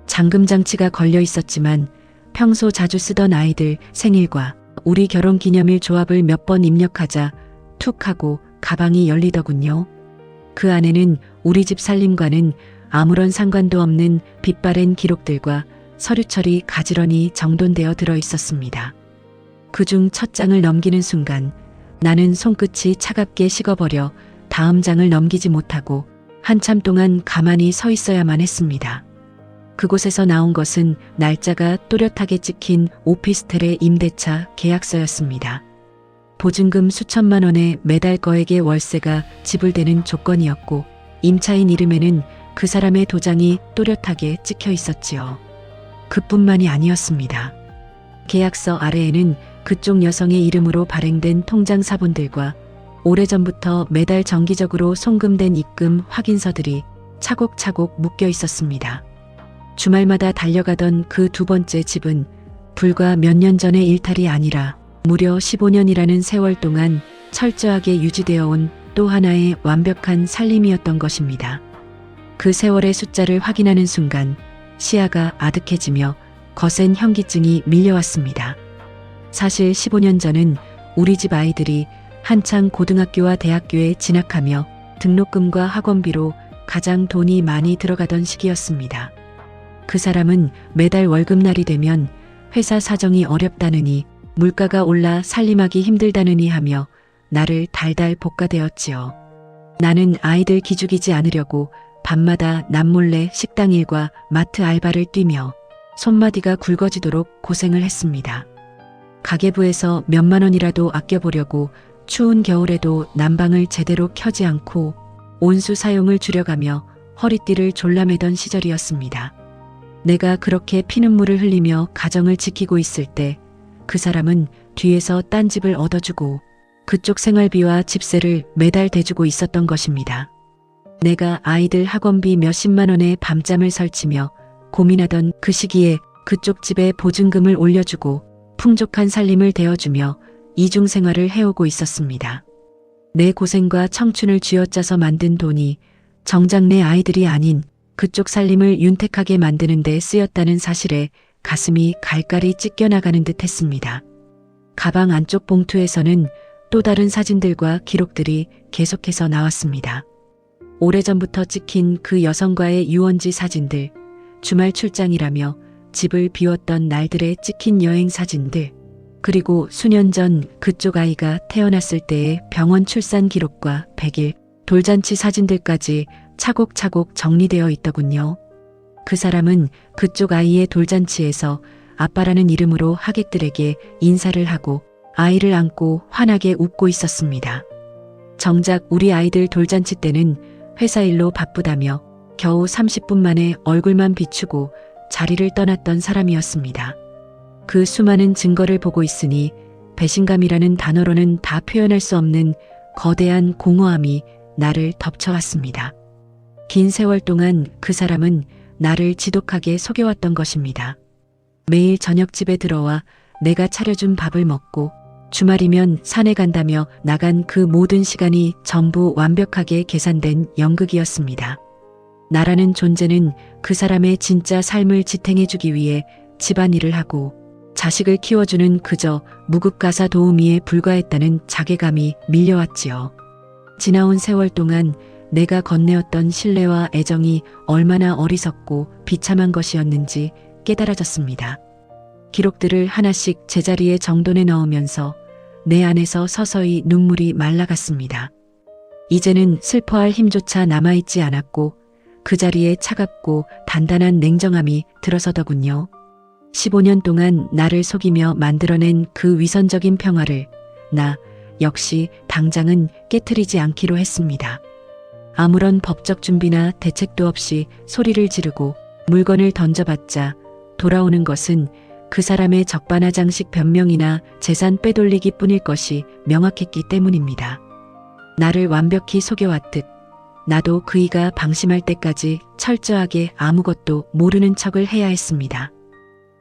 잠금 장치가 걸려 있었지만 평소 자주 쓰던 아이들 생일과 우리 결혼 기념일 조합을 몇 번 입력하자 툭 하고 가방이 열리더군요. 그 안에는 우리 집 살림과는 아무런 상관도 없는 빛바랜 기록들과 서류철이 가지런히 정돈되어 들어 있었습니다. 그중 첫 장을 넘기는 순간 나는 손끝이 차갑게 식어버려 다음 장을 넘기지 못하고 한참 동안 가만히 서 있어야만 했습니다. 그곳에서 나온 것은 날짜가 또렷하게 찍힌 오피스텔의 임대차 계약서였습니다. 보증금 수천만 원에 매달 거액의 월세가 지불되는 조건이었고 임차인 이름에는 그 사람의 도장이 또렷하게 찍혀 있었지요. 그뿐만이 아니었습니다. 계약서 아래에는 그쪽 여성의 이름으로 발행된 통장 사본들과 오래전부터 매달 정기적으로 송금된 입금 확인서들이 차곡차곡 묶여 있었습니다. 주말마다 달려가던 그 두 번째 집은 불과 몇 년 전의 일탈이 아니라 무려 15년이라는 세월 동안 철저하게 유지되어 온 또 하나의 완벽한 살림이었던 것입니다. 그 세월의 숫자를 확인하는 순간 시야가 아득해지며 거센 현기증이 밀려왔습니다. 사실 15년 전은 우리 집 아이들이 한창 고등학교와 대학교에 진학하며 등록금과 학원비로 가장 돈이 많이 들어가던 시기였습니다. 그 사람은 매달 월급날이 되면 회사 사정이 어렵다느니 물가가 올라 살림하기 힘들다느니 하며 나를 달달 볶아대었지요. 나는 아이들 기죽이지 않으려고 밤마다 남몰래 식당 일과 마트 알바를 뛰며 손마디가 굵어지도록 고생을 했습니다. 가계부에서 몇만 원이라도 아껴보려고 추운 겨울에도 난방을 제대로 켜지 않고 온수 사용을 줄여가며 허리띠를 졸라매던 시절이었습니다. 내가 그렇게 피눈물을 흘리며 가정을 지키고 있을 때 그 사람은 뒤에서 딴 집을 얻어주고 그쪽 생활비와 집세를 매달 대주고 있었던 것입니다. 내가 아이들 학원비 몇십만 원에 밤잠을 설치며 고민하던 그 시기에 그쪽 집에 보증금을 올려주고 풍족한 살림을 대어주며 이중 생활을 해오고 있었습니다. 내 고생과 청춘을 쥐어짜서 만든 돈이 정작 내 아이들이 아닌 그쪽 살림을 윤택하게 만드는 데 쓰였다는 사실에 가슴이 갈갈이 찢겨나가는 듯 했습니다. 가방 안쪽 봉투에서는 또 다른 사진들과 기록들이 계속해서 나왔습니다. 오래전부터 찍힌 그 여성과의 유원지 사진들, 주말 출장이라며 집을 비웠던 날들에 찍힌 여행 사진들, 그리고 수년 전 그쪽 아이가 태어났을 때의 병원 출산 기록과 100일 돌잔치 사진들까지 차곡차곡 정리되어 있더군요. 그 사람은 그쪽 아이의 돌잔치에서 아빠라는 이름으로 하객들에게 인사를 하고 아이를 안고 환하게 웃고 있었습니다. 정작 우리 아이들 돌잔치 때는 회사 일로 바쁘다며 겨우 30분 만에 얼굴만 비추고 자리를 떠났던 사람이었습니다. 그 수많은 증거를 보고 있으니 배신감이라는 단어로는 다 표현할 수 없는 거대한 공허함이 나를 덮쳐왔습니다. 긴 세월 동안 그 사람은 나를 지독하게 속여왔던 것입니다. 매일 저녁 집에 들어와 내가 차려준 밥을 먹고 주말이면 산에 간다며 나간 그 모든 시간이 전부 완벽하게 계산된 연극이었습니다. 나라는 존재는 그 사람의 진짜 삶을 지탱해주기 위해 집안일을 하고 자식을 키워주는 그저 무급가사 도우미에 불과했다는 자괴감이 밀려왔지요. 지나온 세월 동안 내가 건네었던 신뢰와 애정이 얼마나 어리석고 비참한 것이었는지 깨달아졌습니다. 기록들을 하나씩 제자리에 정돈해 넣으면서 내 안에서 서서히 눈물이 말라갔습니다. 이제는 슬퍼할 힘조차 남아있지 않았고 그 자리에 차갑고 단단한 냉정함이 들어서더군요. 15년 동안 나를 속이며 만들어낸 그 위선적인 평화를 나 역시 당장은 깨트리지 않기로 했습니다. 아무런 법적 준비나 대책도 없이 소리를 지르고 물건을 던져봤자 돌아오는 것은 그 사람의 적반하장식 변명이나 재산 빼돌리기 뿐일 것이 명확했기 때문입니다. 나를 완벽히 속여왔듯 나도 그이가 방심할 때까지 철저하게 아무것도 모르는 척을 해야 했습니다.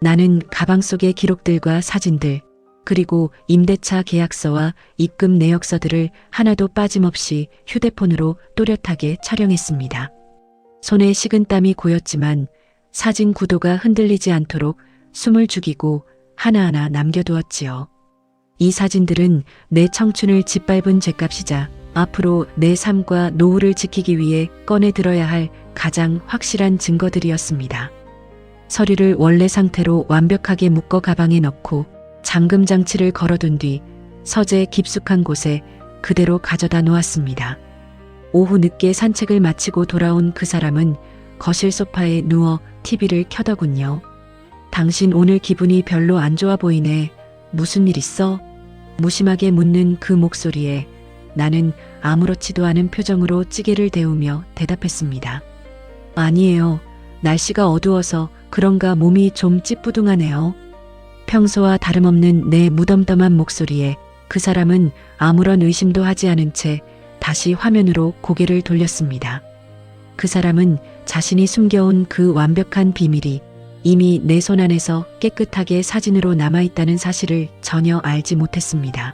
나는 가방 속의 기록들과 사진들, 그리고 임대차 계약서와 입금 내역서들을 하나도 빠짐없이 휴대폰으로 또렷하게 촬영했습니다. 손에 식은땀이 고였지만 사진 구도가 흔들리지 않도록 숨을 죽이고 하나하나 남겨두었지요. 이 사진들은 내 청춘을 짓밟은 죗값이자 앞으로 내 삶과 노후를 지키기 위해 꺼내 들어야 할 가장 확실한 증거들이었습니다. 서류를 원래 상태로 완벽하게 묶어 가방에 넣고 잠금 장치를 걸어둔 뒤 서재 깊숙한 곳에 그대로 가져다 놓았습니다. 오후 늦게 산책을 마치고 돌아온 그 사람은 거실 소파에 누워 TV를 켜더군요. 당신 오늘 기분이 별로 안 좋아 보이네. 무슨 일 있어? 무심하게 묻는 그 목소리에 나는 아무렇지도 않은 표정으로 찌개를 데우며 대답했습니다. 아니에요. 날씨가 어두워서 그런가 몸이 좀 찌뿌둥하네요. 평소와 다름없는 내 무덤덤한 목소리에 그 사람은 아무런 의심도 하지 않은 채 다시 화면으로 고개를 돌렸습니다. 그 사람은 자신이 숨겨온 그 완벽한 비밀이 이미 내 손 안에서 깨끗하게 사진으로 남아있다는 사실을 전혀 알지 못했습니다.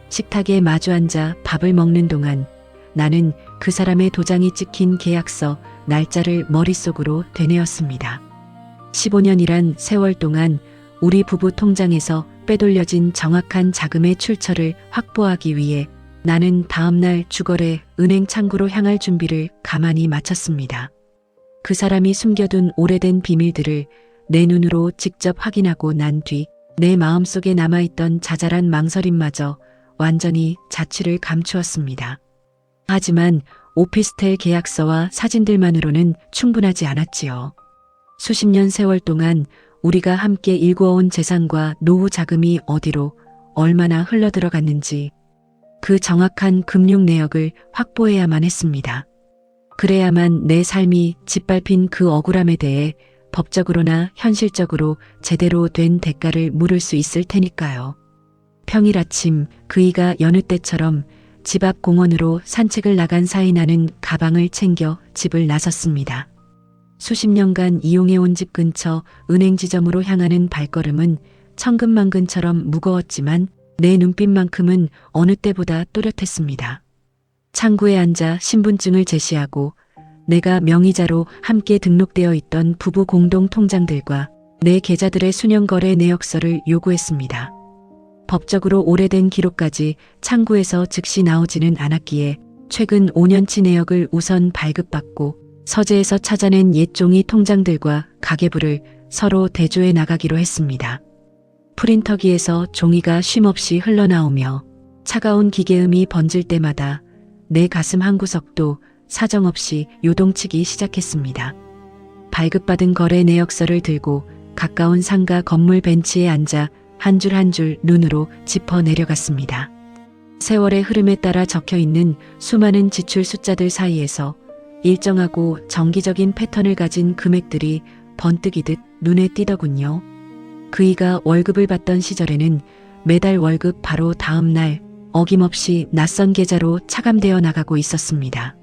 식탁에 마주 앉아 밥을 먹는 동안 나는 그 사람의 도장이 찍힌 계약서 날짜를 머릿속으로 되뇌었습니다. 15년이란 세월 동안 우리 부부 통장에서 빼돌려진 정확한 자금의 출처를 확보하기 위해 나는 다음날 주거래 은행 창구로 향할 준비를 가만히 마쳤습니다. 그 사람이 숨겨둔 오래된 비밀들을 내 눈으로 직접 확인하고 난 뒤 내 마음속에 남아있던 자잘한 망설임마저 완전히 자취를 감추었습니다. 하지만 오피스텔 계약서와 사진들만으로는 충분하지 않았지요. 수십 년 세월 동안 우리가 함께 일구어온 재산과 노후 자금이 어디로 얼마나 흘러들어갔는지 그 정확한 금융 내역을 확보해야만 했습니다. 그래야만 내 삶이 짓밟힌 그 억울함에 대해 법적으로나 현실적으로 제대로 된 대가를 물을 수 있을 테니까요. 평일 아침 그이가 여느 때처럼 집 앞 공원으로 산책을 나간 사이 나는 가방을 챙겨 집을 나섰습니다. 수십 년간 이용해온 집 근처 은행 지점으로 향하는 발걸음은 천근만근처럼 무거웠지만 내 눈빛만큼은 어느 때보다 또렷했습니다. 창구에 앉아 신분증을 제시하고 내가 명의자로 함께 등록되어 있던 부부 공동 통장들과 내 계좌들의 수년거래 내역서를 요구했습니다. 법적으로 오래된 기록까지 창구에서 즉시 나오지는 않았기에 최근 5년치 내역을 우선 발급받고 서재에서 찾아낸 옛 종이 통장들과 가계부를 서로 대조해 나가기로 했습니다. 프린터기에서 종이가 쉼없이 흘러나오며 차가운 기계음이 번질 때마다 내 가슴 한구석도 사정없이 요동치기 시작했습니다. 발급받은 거래 내역서를 들고 가까운 상가 건물 벤치에 앉아 한 줄 한 줄 눈으로 짚어 내려갔습니다. 세월의 흐름에 따라 적혀 있는 수많은 지출 숫자들 사이에서 일정하고 정기적인 패턴을 가진 금액들이 번뜩이듯 눈에 띄더군요. 그이가 월급을 받던 시절에는 매달 월급 바로 다음 날 어김없이 낯선 계좌로 차감되어 나가고 있었습니다.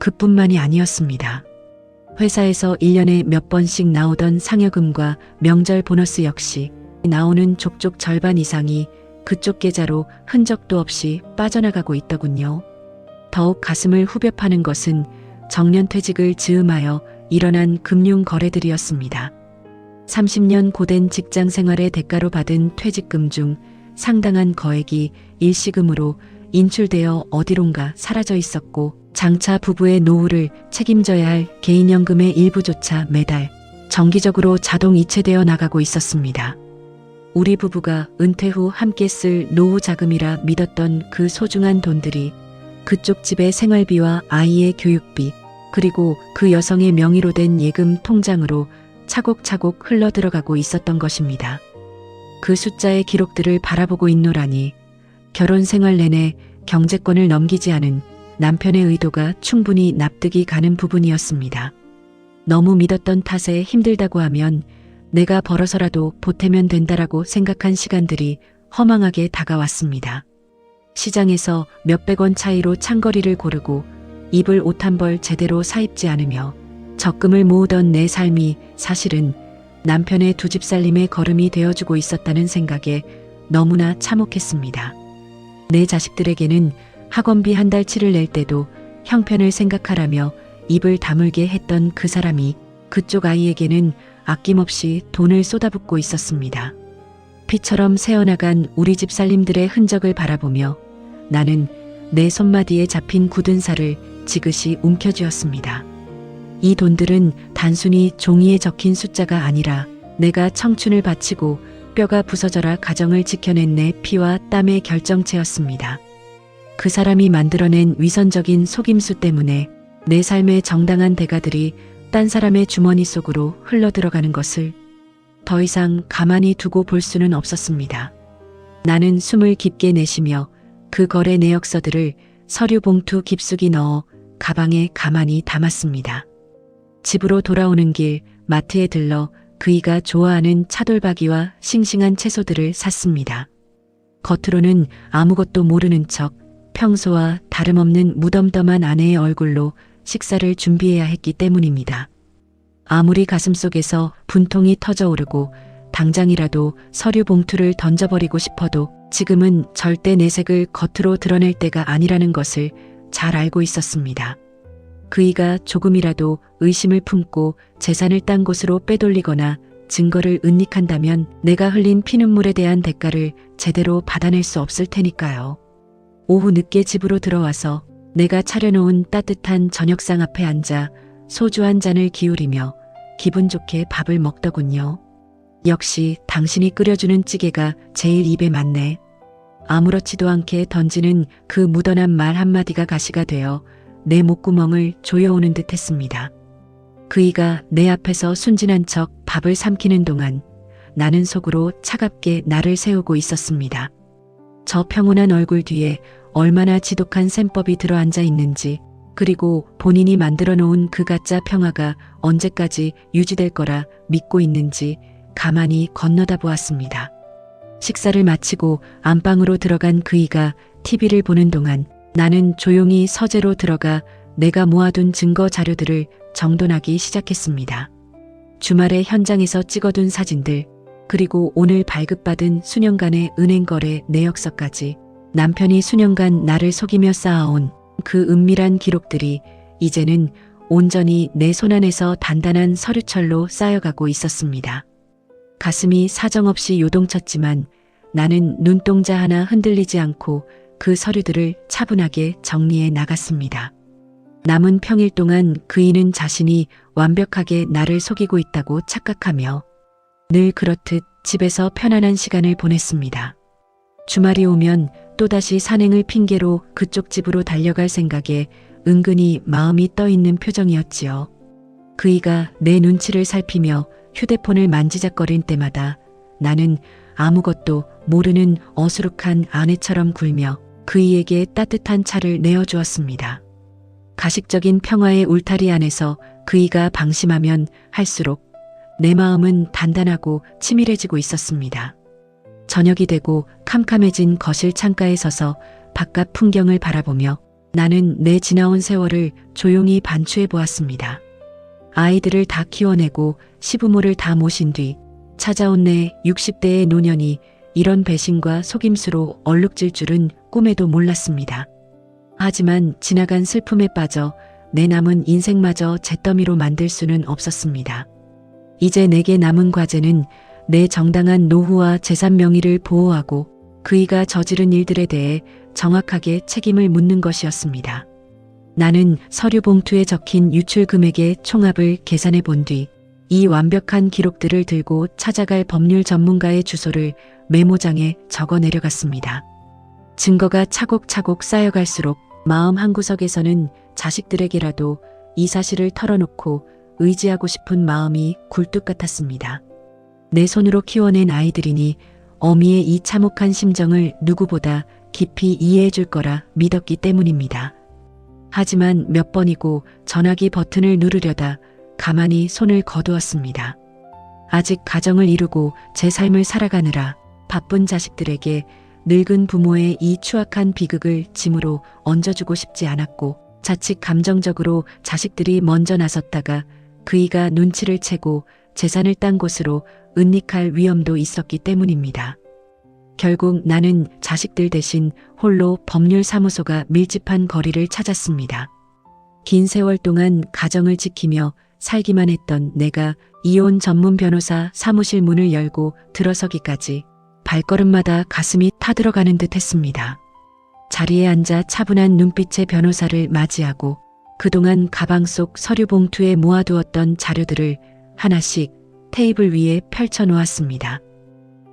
그뿐만이 아니었습니다. 회사에서 1년에 몇 번씩 나오던 상여금과 명절 보너스 역시 나오는 족족 절반 이상이 그쪽 계좌로 흔적도 없이 빠져나가고 있더군요. 더욱 가슴을 후벼 파는 것은 정년퇴직을 즈음하여 일어난 금융 거래들이었습니다. 30년 고된 직장 생활의 대가로 받은 퇴직금 중 상당한 거액이 일시금으로 인출되어 어디론가 사라져 있었고 장차 부부의 노후를 책임져야 할 개인연금의 일부조차 매달 정기적으로 자동 이체되어 나가고 있었습니다. 우리 부부가 은퇴 후 함께 쓸 노후 자금이라 믿었던 그 소중한 돈들이 그쪽 집의 생활비와 아이의 교육비 그리고 그 여성의 명의로 된 예금 통장으로 차곡차곡 흘러들어가고 있었던 것입니다. 그 숫자의 기록들을 바라보고 있노라니 결혼 생활 내내 경제권을 넘기지 않은 남편의 의도가 충분히 납득이 가는 부분이었습니다. 너무 믿었던 탓에 힘들다고 하면 내가 벌어서라도 보태면 된다라고 생각한 시간들이 허망하게 다가왔습니다. 시장에서 몇백 원 차이로 창거리를 고르고 입을 옷 한 벌 제대로 사입지 않으며 적금을 모으던 내 삶이 사실은 남편의 두 집 살림의 걸음이 되어주고 있었다는 생각에 너무나 참혹했습니다. 내 자식들에게는 학원비 한 달치를 낼 때도 형편을 생각하라며 입을 다물게 했던 그 사람이 그쪽 아이에게는 아낌없이 돈을 쏟아붓고 있었습니다. 피처럼 새어나간 우리 집 살림들의 흔적을 바라보며 나는 내 손마디에 잡힌 굳은 살을 지그시 움켜쥐었습니다. 이 돈들은 단순히 종이에 적힌 숫자가 아니라 내가 청춘을 바치고 뼈가 부서져라 가정을 지켜낸 내 피와 땀의 결정체였습니다. 그 사람이 만들어낸 위선적인 속임수 때문에 내 삶의 정당한 대가들이 딴 사람의 주머니 속으로 흘러들어가는 것을 더 이상 가만히 두고 볼 수는 없었습니다. 나는 숨을 깊게 내쉬며 그 거래 내역서들을 서류 봉투 깊숙이 넣어 가방에 가만히 담았습니다. 집으로 돌아오는 길 마트에 들러 그이가 좋아하는 차돌박이와 싱싱한 채소들을 샀습니다. 겉으로는 아무것도 모르는 척 평소와 다름없는 무덤덤한 아내의 얼굴로 식사를 준비해야 했기 때문입니다. 아무리 가슴속에서 분통이 터져오르고 당장이라도 서류 봉투를 던져버리고 싶어도 지금은 절대 내색을 겉으로 드러낼 때가 아니라는 것을 잘 알고 있었습니다. 그이가 조금이라도 의심을 품고 재산을 딴 곳으로 빼돌리거나 증거를 은닉한다면 내가 흘린 피눈물에 대한 대가를 제대로 받아낼 수 없을 테니까요. 오후 늦게 집으로 들어와서 내가 차려놓은 따뜻한 저녁상 앞에 앉아 소주 한 잔을 기울이며 기분 좋게 밥을 먹더군요. 역시 당신이 끓여주는 찌개가 제일 입에 맞네. 아무렇지도 않게 던지는 그 묻어난 말 한마디가 가시가 되어 내 목구멍을 조여오는 듯 했습니다. 그이가 내 앞에서 순진한 척 밥을 삼키는 동안 나는 속으로 차갑게 나를 세우고 있었습니다. 저 평온한 얼굴 뒤에 얼마나 지독한 셈법이 들어앉아 있는지, 그리고 본인이 만들어 놓은 그 가짜 평화가 언제까지 유지될 거라 믿고 있는지 가만히 건너다 보았습니다. 식사를 마치고 안방으로 들어간 그이가 TV를 보는 동안 나는 조용히 서재로 들어가 내가 모아둔 증거 자료들을 정돈하기 시작했습니다. 주말에 현장에서 찍어둔 사진들, 그리고 오늘 발급받은 수년간의 은행 거래 내역서까지 남편이 수년간 나를 속이며 쌓아온 그 은밀한 기록들이 이제는 온전히 내 손안에서 단단한 서류철로 쌓여가고 있었습니다. 가슴이 사정없이 요동쳤지만 나는 눈동자 하나 흔들리지 않고 그 서류들을 차분하게 정리해 나갔습니다. 남은 평일 동안 그이는 자신이 완벽하게 나를 속이고 있다고 착각하며 늘 그렇듯 집에서 편안한 시간을 보냈습니다. 주말이 오면 또다시 산행을 핑계로 그쪽 집으로 달려갈 생각에 은근히 마음이 떠있는 표정이었지요. 그이가 내 눈치를 살피며 휴대폰을 만지작거릴 때마다 나는 아무것도 모르는 어수룩한 아내처럼 굴며 그이에게 따뜻한 차를 내어주었습니다. 가식적인 평화의 울타리 안에서 그이가 방심하면 할수록 내 마음은 단단하고 치밀해지고 있었습니다. 저녁이 되고 캄캄해진 거실 창가에 서서 바깥 풍경을 바라보며 나는 내 지나온 세월을 조용히 반추해 보았습니다. 아이들을 다 키워내고 시부모를 다 모신 뒤 찾아온 내 60대의 노년이 이런 배신과 속임수로 얼룩질 줄은 꿈에도 몰랐습니다. 하지만 지나간 슬픔에 빠져 내 남은 인생마저 잿더미로 만들 수는 없었습니다. 이제 내게 남은 과제는 내 정당한 노후와 재산 명의를 보호하고 그이가 저지른 일들에 대해 정확하게 책임을 묻는 것이었습니다. 나는 서류 봉투에 적힌 유출 금액의 총합을 계산해 본 뒤 이 완벽한 기록들을 들고 찾아갈 법률 전문가의 주소를 메모장에 적어 내려갔습니다. 증거가 차곡차곡 쌓여갈수록 마음 한구석에서는 자식들에게라도 이 사실을 털어놓고 의지하고 싶은 마음이 굴뚝 같았습니다. 내 손으로 키워낸 아이들이니 어미의 이 참혹한 심정을 누구보다 깊이 이해해 줄 거라 믿었기 때문입니다. 하지만 몇 번이고 전화기 버튼을 누르려다 가만히 손을 거두었습니다. 아직 가정을 이루고 제 삶을 살아가느라 바쁜 자식들에게 늙은 부모의 이 추악한 비극을 짐으로 얹어주고 싶지 않았고 자칫 감정적으로 자식들이 먼저 나섰다가 그이가 눈치를 채고 재산을 딴 곳으로 은닉할 위험도 있었기 때문입니다. 결국 나는 자식들 대신 홀로 법률사무소가 밀집한 거리를 찾았습니다. 긴 세월 동안 가정을 지키며 살기만 했던 내가 이혼 전문 변호사 사무실 문을 열고 들어서기까지 발걸음마다 가슴이 타들어가는 듯 했습니다. 자리에 앉아 차분한 눈빛의 변호사를 맞이하고 그동안 가방 속 서류 봉투에 모아두었던 자료들을 하나씩 테이블 위에 펼쳐 놓았습니다.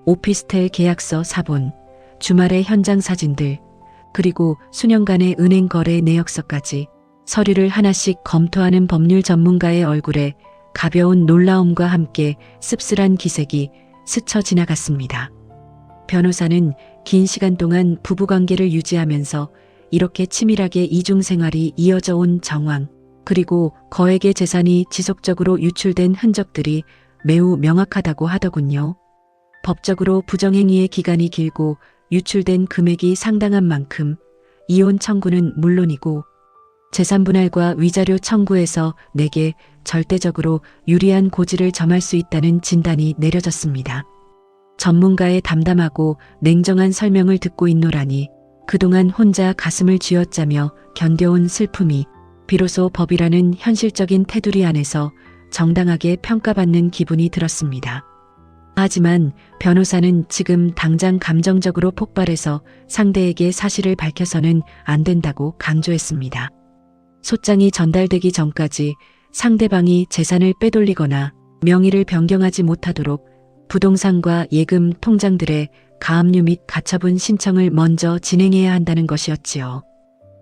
오피스텔 계약서 사본, 주말의 현장 사진들, 그리고 수년간의 은행 거래 내역서까지 서류를 하나씩 검토하는 법률 전문가의 얼굴에 가벼운 놀라움과 함께 씁쓸한 기색이 스쳐 지나갔습니다. 변호사는 긴 시간 동안 부부관계를 유지하면서 이렇게 치밀하게 이중생활이 이어져 온 정황, 그리고 거액의 재산이 지속적으로 유출된 흔적들이 매우 명확하다고 하더군요. 법적으로 부정행위의 기간이 길고 유출된 금액이 상당한 만큼 이혼 청구는 물론이고 재산 분할과 위자료 청구에서 내게 절대적으로 유리한 고지를 점할 수 있다는 진단이 내려졌습니다. 전문가의 담담하고 냉정한 설명을 듣고 있노라니 그동안 혼자 가슴을 쥐어짜며 견뎌온 슬픔이 비로소 법이라는 현실적인 테두리 안에서 정당하게 평가받는 기분이 들었습니다. 하지만 변호사는 지금 당장 감정적으로 폭발해서 상대에게 사실을 밝혀서는 안 된다고 강조했습니다. 소장이 전달되기 전까지 상대방이 재산을 빼돌리거나 명의를 변경하지 못하도록 부동산과 예금 통장들의 가압류 및 가처분 신청을 먼저 진행해야 한다는 것이었지요.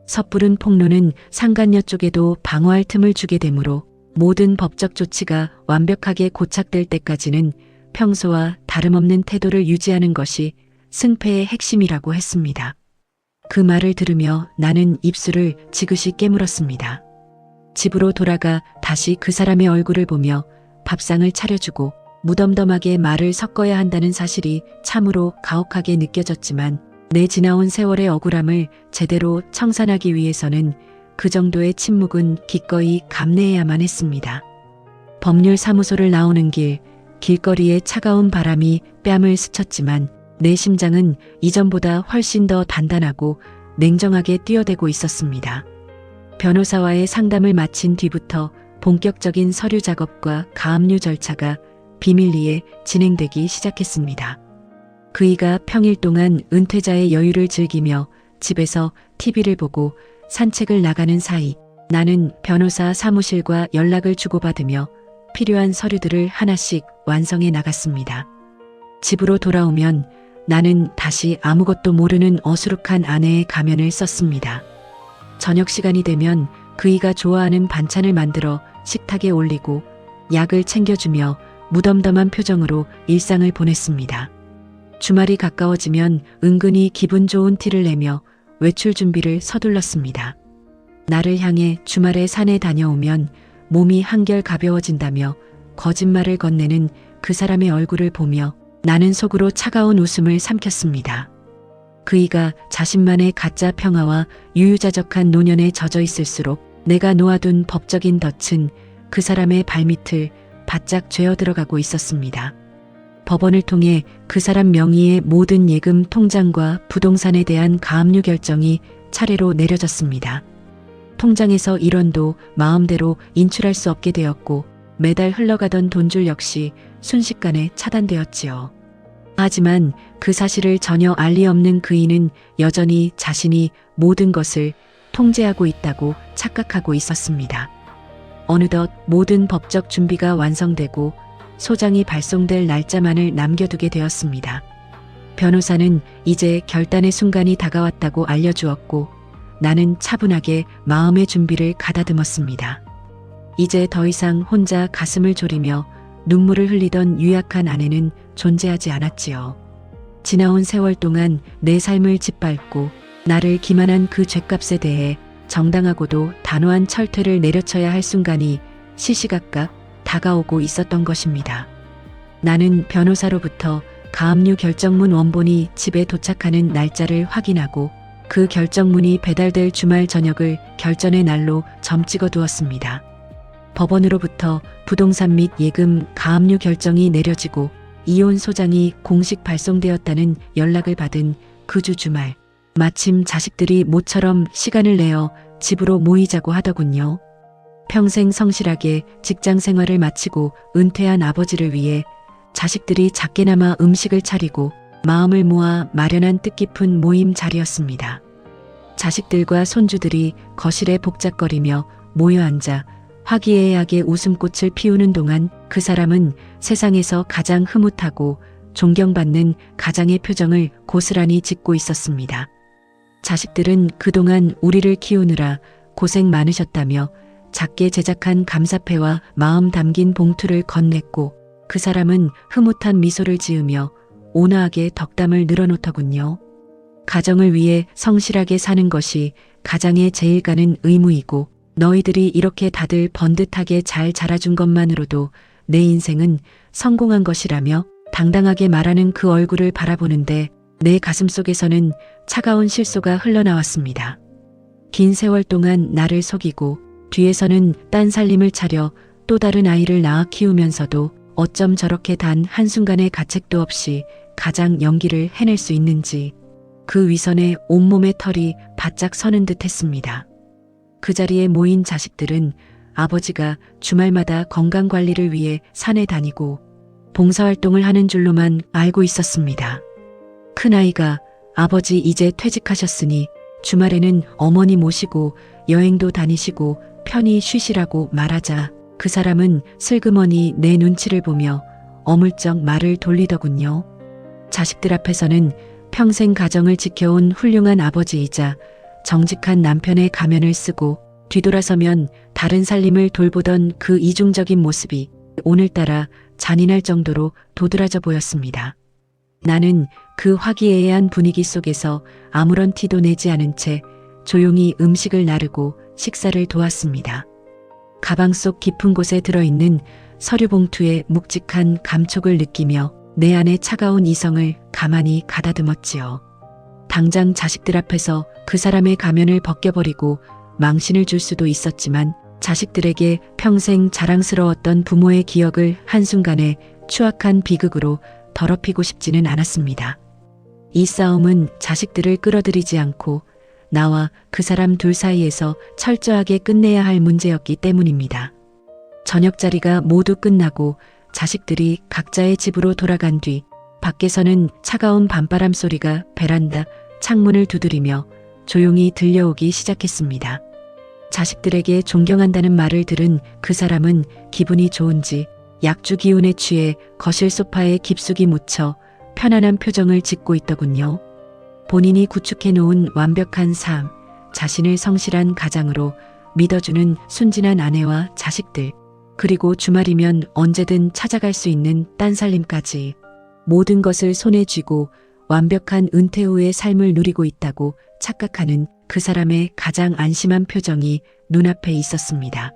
섣부른 폭로는 상간녀 쪽에도 방어할 틈을 주게 되므로 모든 법적 조치가 완벽하게 고착될 때까지는 평소와 다름없는 태도를 유지하는 것이 승패의 핵심이라고 했습니다. 그 말을 들으며 나는 입술을 지그시 깨물었습니다. 집으로 돌아가 다시 그 사람의 얼굴을 보며 밥상을 차려주고 무덤덤하게 말을 섞어야 한다는 사실이 참으로 가혹하게 느껴졌지만 내 지나온 세월의 억울함을 제대로 청산하기 위해서는 그 정도의 침묵은 기꺼이 감내해야만 했습니다. 법률사무소를 나오는 길거리에 차가운 바람이 뺨을 스쳤지만 내 심장은 이전보다 훨씬 더 단단하고 냉정하게 뛰어대고 있었습니다. 변호사와의 상담을 마친 뒤부터 본격적인 서류 작업과 가압류 절차가 비밀리에 진행되기 시작했습니다. 그이가 평일 동안 은퇴자의 여유를 즐기며 집에서 TV를 보고 산책을 나가는 사이 나는 변호사 사무실과 연락을 주고받으며 필요한 서류들을 하나씩 완성해 나갔습니다. 집으로 돌아오면 나는 다시 아무것도 모르는 어수룩한 아내의 가면을 썼습니다. 저녁 시간이 되면 그이가 좋아하는 반찬을 만들어 식탁에 올리고 약을 챙겨주며 무덤덤한 표정으로 일상을 보냈습니다. 주말이 가까워지면 은근히 기분 좋은 티를 내며 외출 준비를 서둘렀습니다. 나를 향해 주말에 산에 다녀오면 몸이 한결 가벼워진다며 거짓말을 건네는 그 사람의 얼굴을 보며 나는 속으로 차가운 웃음을 삼켰습니다. 그이가 자신만의 가짜 평화와 유유자적한 노년에 젖어 있을수록 내가 놓아둔 법적인 덫은 그 사람의 발밑을 바짝 죄어 들어가고 있었습니다. 법원을 통해 그 사람 명의의 모든 예금 통장과 부동산에 대한 가압류 결정이 차례로 내려졌습니다. 통장에서 1원도 마음대로 인출할 수 없게 되었고 매달 흘러가던 돈줄 역시 순식간에 차단되었지요. 하지만 그 사실을 전혀 알리 없는 그이는 여전히 자신이 모든 것을 통제하고 있다고 착각하고 있었습니다. 어느덧 모든 법적 준비가 완성되고 소장이 발송될 날짜만을 남겨두게 되었습니다. 변호사는 이제 결단의 순간이 다가왔다고 알려주었고 나는 차분하게 마음의 준비를 가다듬었습니다. 이제 더 이상 혼자 가슴을 졸이며 눈물을 흘리던 유약한 아내는 존재하지 않았지요. 지나온 세월 동안 내 삶을 짓밟고 나를 기만한 그 죗값에 대해 정당하고도 단호한 철퇴를 내려쳐야 할 순간이 시시각각 다가오고 있었던 것입니다. 나는 변호사로부터 가압류 결정문 원본이 집에 도착하는 날짜를 확인하고 그 결정문이 배달될 주말 저녁을 결전의 날로 점 찍어 두었습니다. 법원으로부터 부동산 및 예금 가압류 결정이 내려지고 이혼 소장이 공식 발송되었다는 연락을 받은 그 주 주말, 마침 자식들이 모처럼 시간을 내어 집으로 모이자고 하더군요. 평생 성실하게 직장 생활을 마치고 은퇴한 아버지를 위해 자식들이 작게나마 음식을 차리고 마음을 모아 마련한 뜻깊은 모임 자리였습니다. 자식들과 손주들이 거실에 복작거리며 모여 앉아 화기애애하게 웃음꽃을 피우는 동안 그 사람은 세상에서 가장 흐뭇하고 존경받는 가장의 표정을 고스란히 짓고 있었습니다. 자식들은 그동안 우리를 키우느라 고생 많으셨다며 작게 제작한 감사패와 마음 담긴 봉투를 건넸고 그 사람은 흐뭇한 미소를 지으며 온화하게 덕담을 늘어놓더군요. 가정을 위해 성실하게 사는 것이 가장의 제일 가는 의무이고 너희들이 이렇게 다들 번듯하게 잘 자라준 것만으로도 내 인생은 성공한 것이라며 당당하게 말하는 그 얼굴을 바라보는데 내 가슴속에서는 차가운 실소가 흘러나왔습니다. 긴 세월 동안 나를 속이고 뒤에서는 딴 살림을 차려 또 다른 아이를 낳아 키우면서도 어쩜 저렇게 단 한순간의 가책도 없이 가장 연기를 해낼 수 있는지 그 위선에 온몸의 털이 바짝 서는 듯 했습니다. 그 자리에 모인 자식들은 아버지가 주말마다 건강관리를 위해 산에 다니고 봉사활동을 하는 줄로만 알고 있었습니다. 큰아이가 아버지 이제 퇴직하셨으니 주말에는 어머니 모시고 여행도 다니시고 편히 쉬시라고 말하자 그 사람은 슬그머니 내 눈치를 보며 어물쩍 말을 돌리더군요. 자식들 앞에서는 평생 가정을 지켜온 훌륭한 아버지이자 정직한 남편의 가면을 쓰고 뒤돌아서면 다른 살림을 돌보던 그 이중적인 모습이 오늘따라 잔인할 정도로 도드라져 보였습니다. 나는 그 화기애애한 분위기 속에서 아무런 티도 내지 않은 채 조용히 음식을 나르고 식사를 도왔습니다. 가방 속 깊은 곳에 들어있는 서류 봉투의 묵직한 감촉을 느끼며 내 안의 차가운 이성을 가만히 가다듬었지요. 당장 자식들 앞에서 그 사람의 가면을 벗겨버리고 망신을 줄 수도 있었지만 자식들에게 평생 자랑스러웠던 부모의 기억을 한순간에 추악한 비극으로 더럽히고 싶지는 않았습니다. 이 싸움은 자식들을 끌어들이지 않고 나와 그 사람 둘 사이에서 철저하게 끝내야 할 문제였기 때문입니다. 저녁자리가 모두 끝나고 자식들이 각자의 집으로 돌아간 뒤 밖에서는 차가운 밤바람 소리가 베란다 창문을 두드리며 조용히 들려오기 시작했습니다. 자식들에게 존경한다는 말을 들은 그 사람은 기분이 좋은지 약주 기운에 취해 거실 소파에 깊숙이 묻혀 편안한 표정을 짓고 있더군요. 본인이 구축해 놓은 완벽한 삶, 자신을 성실한 가장으로 믿어주는 순진한 아내와 자식들, 그리고 주말이면 언제든 찾아갈 수 있는 딴살림까지 모든 것을 손에 쥐고 완벽한 은퇴 후의 삶을 누리고 있다고 착각하는 그 사람의 가장 안심한 표정이 눈앞에 있었습니다.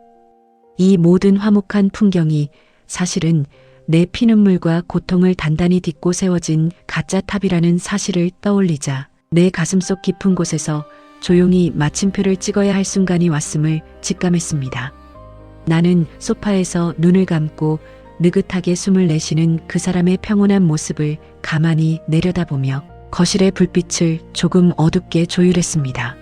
이 모든 화목한 풍경이 사실은 내 피눈물과 고통을 단단히 딛고 세워진 가짜 탑이라는 사실을 떠올리자 내 가슴속 깊은 곳에서 조용히 마침표를 찍어야 할 순간이 왔음을 직감했습니다. 나는 소파에서 눈을 감고 느긋하게 숨을 내쉬는 그 사람의 평온한 모습을 가만히 내려다보며 거실의 불빛을 조금 어둡게 조율했습니다.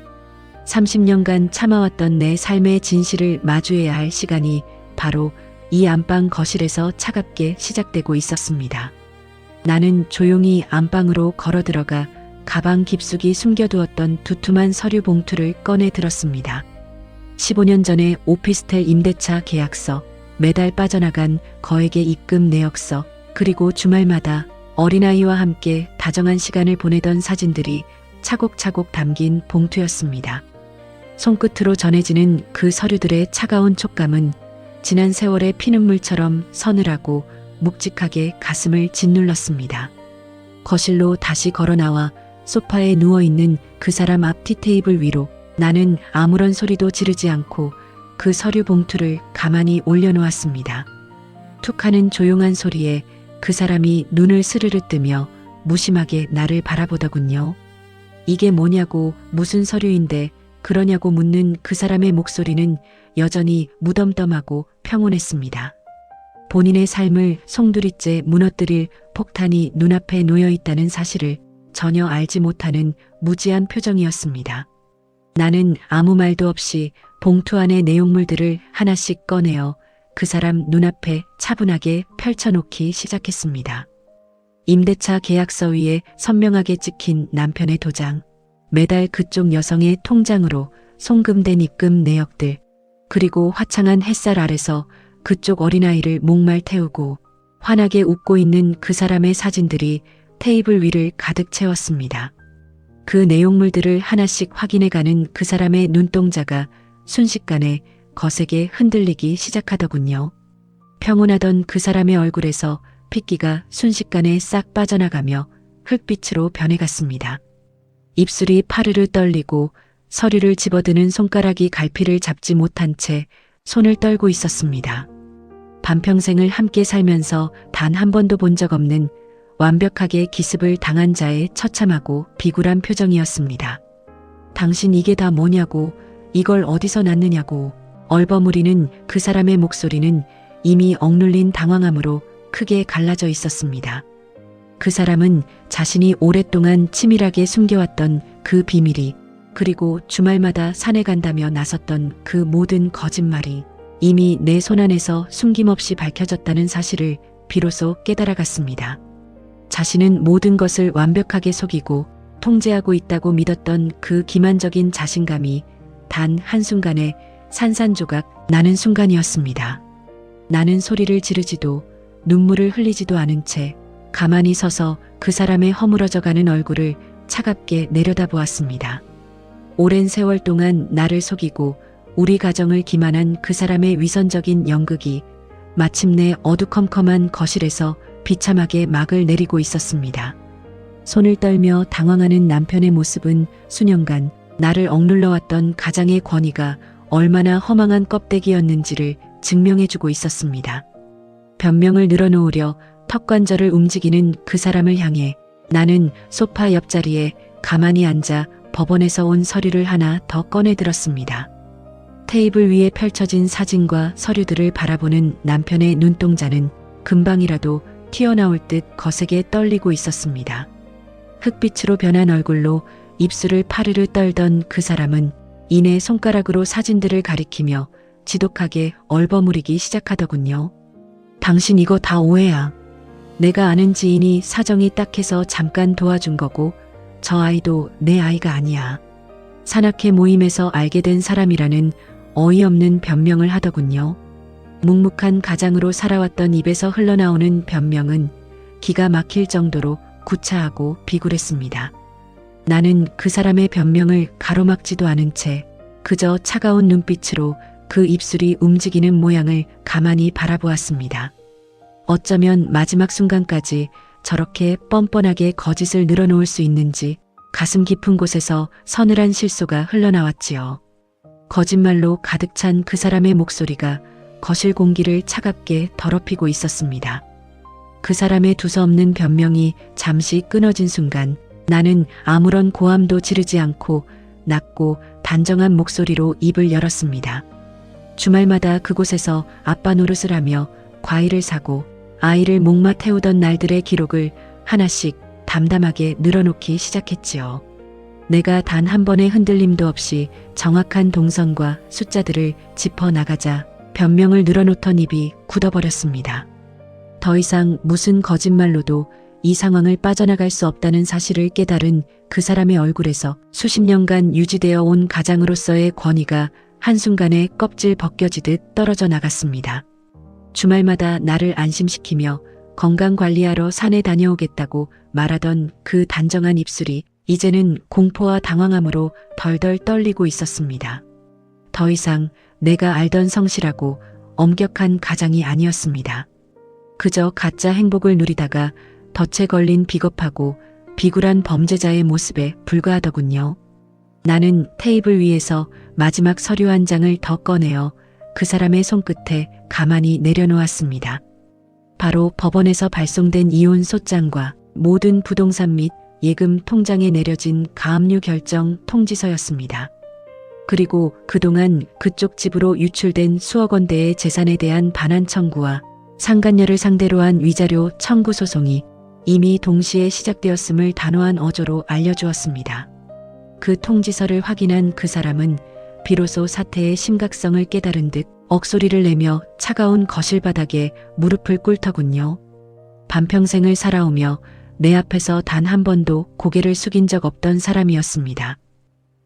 30년간 참아왔던 내 삶의 진실을 마주해야 할 시간이 바로 이 안방 거실에서 차갑게 시작되고 있었습니다. 나는 조용히 안방으로 걸어 들어가 가방 깊숙이 숨겨두었던 두툼한 서류 봉투를 꺼내 들었습니다. 15년 전에 오피스텔 임대차 계약서, 매달 빠져나간 거액의 입금 내역서, 그리고 주말마다 어린아이와 함께 다정한 시간을 보내던 사진들이 차곡차곡 담긴 봉투였습니다. 손끝으로 전해지는 그 서류들의 차가운 촉감은 지난 세월의 피눈물처럼 서늘하고 묵직하게 가슴을 짓눌렀습니다. 거실로 다시 걸어 나와 소파에 누워있는 그 사람 앞 티테이블 위로 나는 아무런 소리도 지르지 않고 그 서류 봉투를 가만히 올려놓았습니다. 툭 하는 조용한 소리에 그 사람이 눈을 스르르 뜨며 무심하게 나를 바라보더군요. 이게 뭐냐고, 무슨 서류인데 그러냐고 묻는 그 사람의 목소리는 여전히 무덤덤하고 평온했습니다. 본인의 삶을 송두리째 무너뜨릴 폭탄이 눈앞에 놓여 있다는 사실을 전혀 알지 못하는 무지한 표정이었습니다. 나는 아무 말도 없이 봉투 안의 내용물들을 하나씩 꺼내어 그 사람 눈앞에 차분하게 펼쳐놓기 시작했습니다. 임대차 계약서 위에 선명하게 찍힌 남편의 도장, 매달 그쪽 여성의 통장으로 송금된 입금 내역들, 그리고 화창한 햇살 아래서 그쪽 어린아이를 목말 태우고 환하게 웃고 있는 그 사람의 사진들이 테이블 위를 가득 채웠습니다. 그 내용물들을 하나씩 확인해가는 그 사람의 눈동자가 순식간에 거세게 흔들리기 시작하더군요. 평온하던 그 사람의 얼굴에서 핏기가 순식간에 싹 빠져나가며 흙빛으로 변해갔습니다. 입술이 파르르 떨리고 서류를 집어드는 손가락이 갈피를 잡지 못한 채 손을 떨고 있었습니다. 반평생을 함께 살면서 단 한 번도 본 적 없는 완벽하게 기습을 당한 자의 처참하고 비굴한 표정이었습니다. 당신 이게 다 뭐냐고, 이걸 어디서 났느냐고 얼버무리는 그 사람의 목소리는 이미 억눌린 당황함으로 크게 갈라져 있었습니다. 그 사람은 자신이 오랫동안 치밀하게 숨겨왔던 그 비밀이, 그리고 주말마다 산에 간다며 나섰던 그 모든 거짓말이 이미 내 손안에서 숨김없이 밝혀졌다는 사실을 비로소 깨달아갔습니다. 자신은 모든 것을 완벽하게 속이고 통제하고 있다고 믿었던 그 기만적인 자신감이 단 한순간에 산산조각 나는 순간이었습니다. 나는 소리를 지르지도 눈물을 흘리지도 않은 채 가만히 서서 그 사람의 허물어져가는 얼굴을 차갑게 내려다보았습니다. 오랜 세월 동안 나를 속이고 우리 가정을 기만한 그 사람의 위선적인 연극이 마침내 어두컴컴한 거실에서 비참하게 막을 내리고 있었습니다. 손을 떨며 당황하는 남편의 모습은 수년간 나를 억눌러왔던 가장의 권위가 얼마나 허망한 껍데기였는지를 증명해주고 있었습니다. 변명을 늘어놓으려 턱관절을 움직이는 그 사람을 향해 나는 소파 옆자리에 가만히 앉아 법원에서 온 서류를 하나 더 꺼내들었습니다. 테이블 위에 펼쳐진 사진과 서류들을 바라보는 남편의 눈동자는 금방이라도 튀어나올 듯 거세게 떨리고 있었습니다. 흑빛으로 변한 얼굴로 입술을 파르르 떨던 그 사람은 이내 손가락으로 사진들을 가리키며 지독하게 얼버무리기 시작하더군요. 당신 이거 다 오해야. 내가 아는 지인이 사정이 딱해서 잠깐 도와준 거고 저 아이도 내 아이가 아니야. 산악회 모임에서 알게 된 사람이라는 어이없는 변명을 하더군요. 묵묵한 가장으로 살아왔던 입에서 흘러나오는 변명은 기가 막힐 정도로 구차하고 비굴했습니다. 나는 그 사람의 변명을 가로막지도 않은 채 그저 차가운 눈빛으로 그 입술이 움직이는 모양을 가만히 바라보았습니다. 어쩌면 마지막 순간까지 저렇게 뻔뻔하게 거짓을 늘어놓을 수 있는지 가슴 깊은 곳에서 서늘한 실소가 흘러나왔지요. 거짓말로 가득 찬 그 사람의 목소리가 거실 공기를 차갑게 더럽히고 있었습니다. 그 사람의 두서없는 변명이 잠시 끊어진 순간 나는 아무런 고함도 지르지 않고 낮고 단정한 목소리로 입을 열었습니다. 주말마다 그곳에서 아빠 노릇을 하며 과일을 사고 아이를 목마 태우던 날들의 기록을 하나씩 담담하게 늘어놓기 시작했지요. 내가 단 한 번의 흔들림도 없이 정확한 동선과 숫자들을 짚어나가자 변명을 늘어놓던 입이 굳어버렸습니다. 더 이상 무슨 거짓말로도 이 상황을 빠져나갈 수 없다는 사실을 깨달은 그 사람의 얼굴에서 수십 년간 유지되어 온 가장으로서의 권위가 한순간에 껍질 벗겨지듯 떨어져 나갔습니다. 주말마다 나를 안심시키며 건강관리하러 산에 다녀오겠다고 말하던 그 단정한 입술이 이제는 공포와 당황함으로 덜덜 떨리고 있었습니다. 더 이상 내가 알던 성실하고 엄격한 가장이 아니었습니다. 그저 가짜 행복을 누리다가 덫에 걸린 비겁하고 비굴한 범죄자의 모습에 불과하더군요. 나는 테이블 위에서 마지막 서류 한 장을 더 꺼내어 그 사람의 손끝에 가만히 내려놓았습니다. 바로 법원에서 발송된 이혼 소장과 모든 부동산 및 예금 통장에 내려진 가압류 결정 통지서였습니다. 그리고 그동안 그쪽 집으로 유출된 수억 원대의 재산에 대한 반환 청구와 상간녀를 상대로 한 위자료 청구 소송이 이미 동시에 시작되었음을 단호한 어조로 알려주었습니다. 그 통지서를 확인한 그 사람은 비로소 사태의 심각성을 깨달은 듯 억소리를 내며 차가운 거실 바닥에 무릎을 꿇더군요. 반평생을 살아오며 내 앞에서 단 한 번도 고개를 숙인 적 없던 사람이었습니다.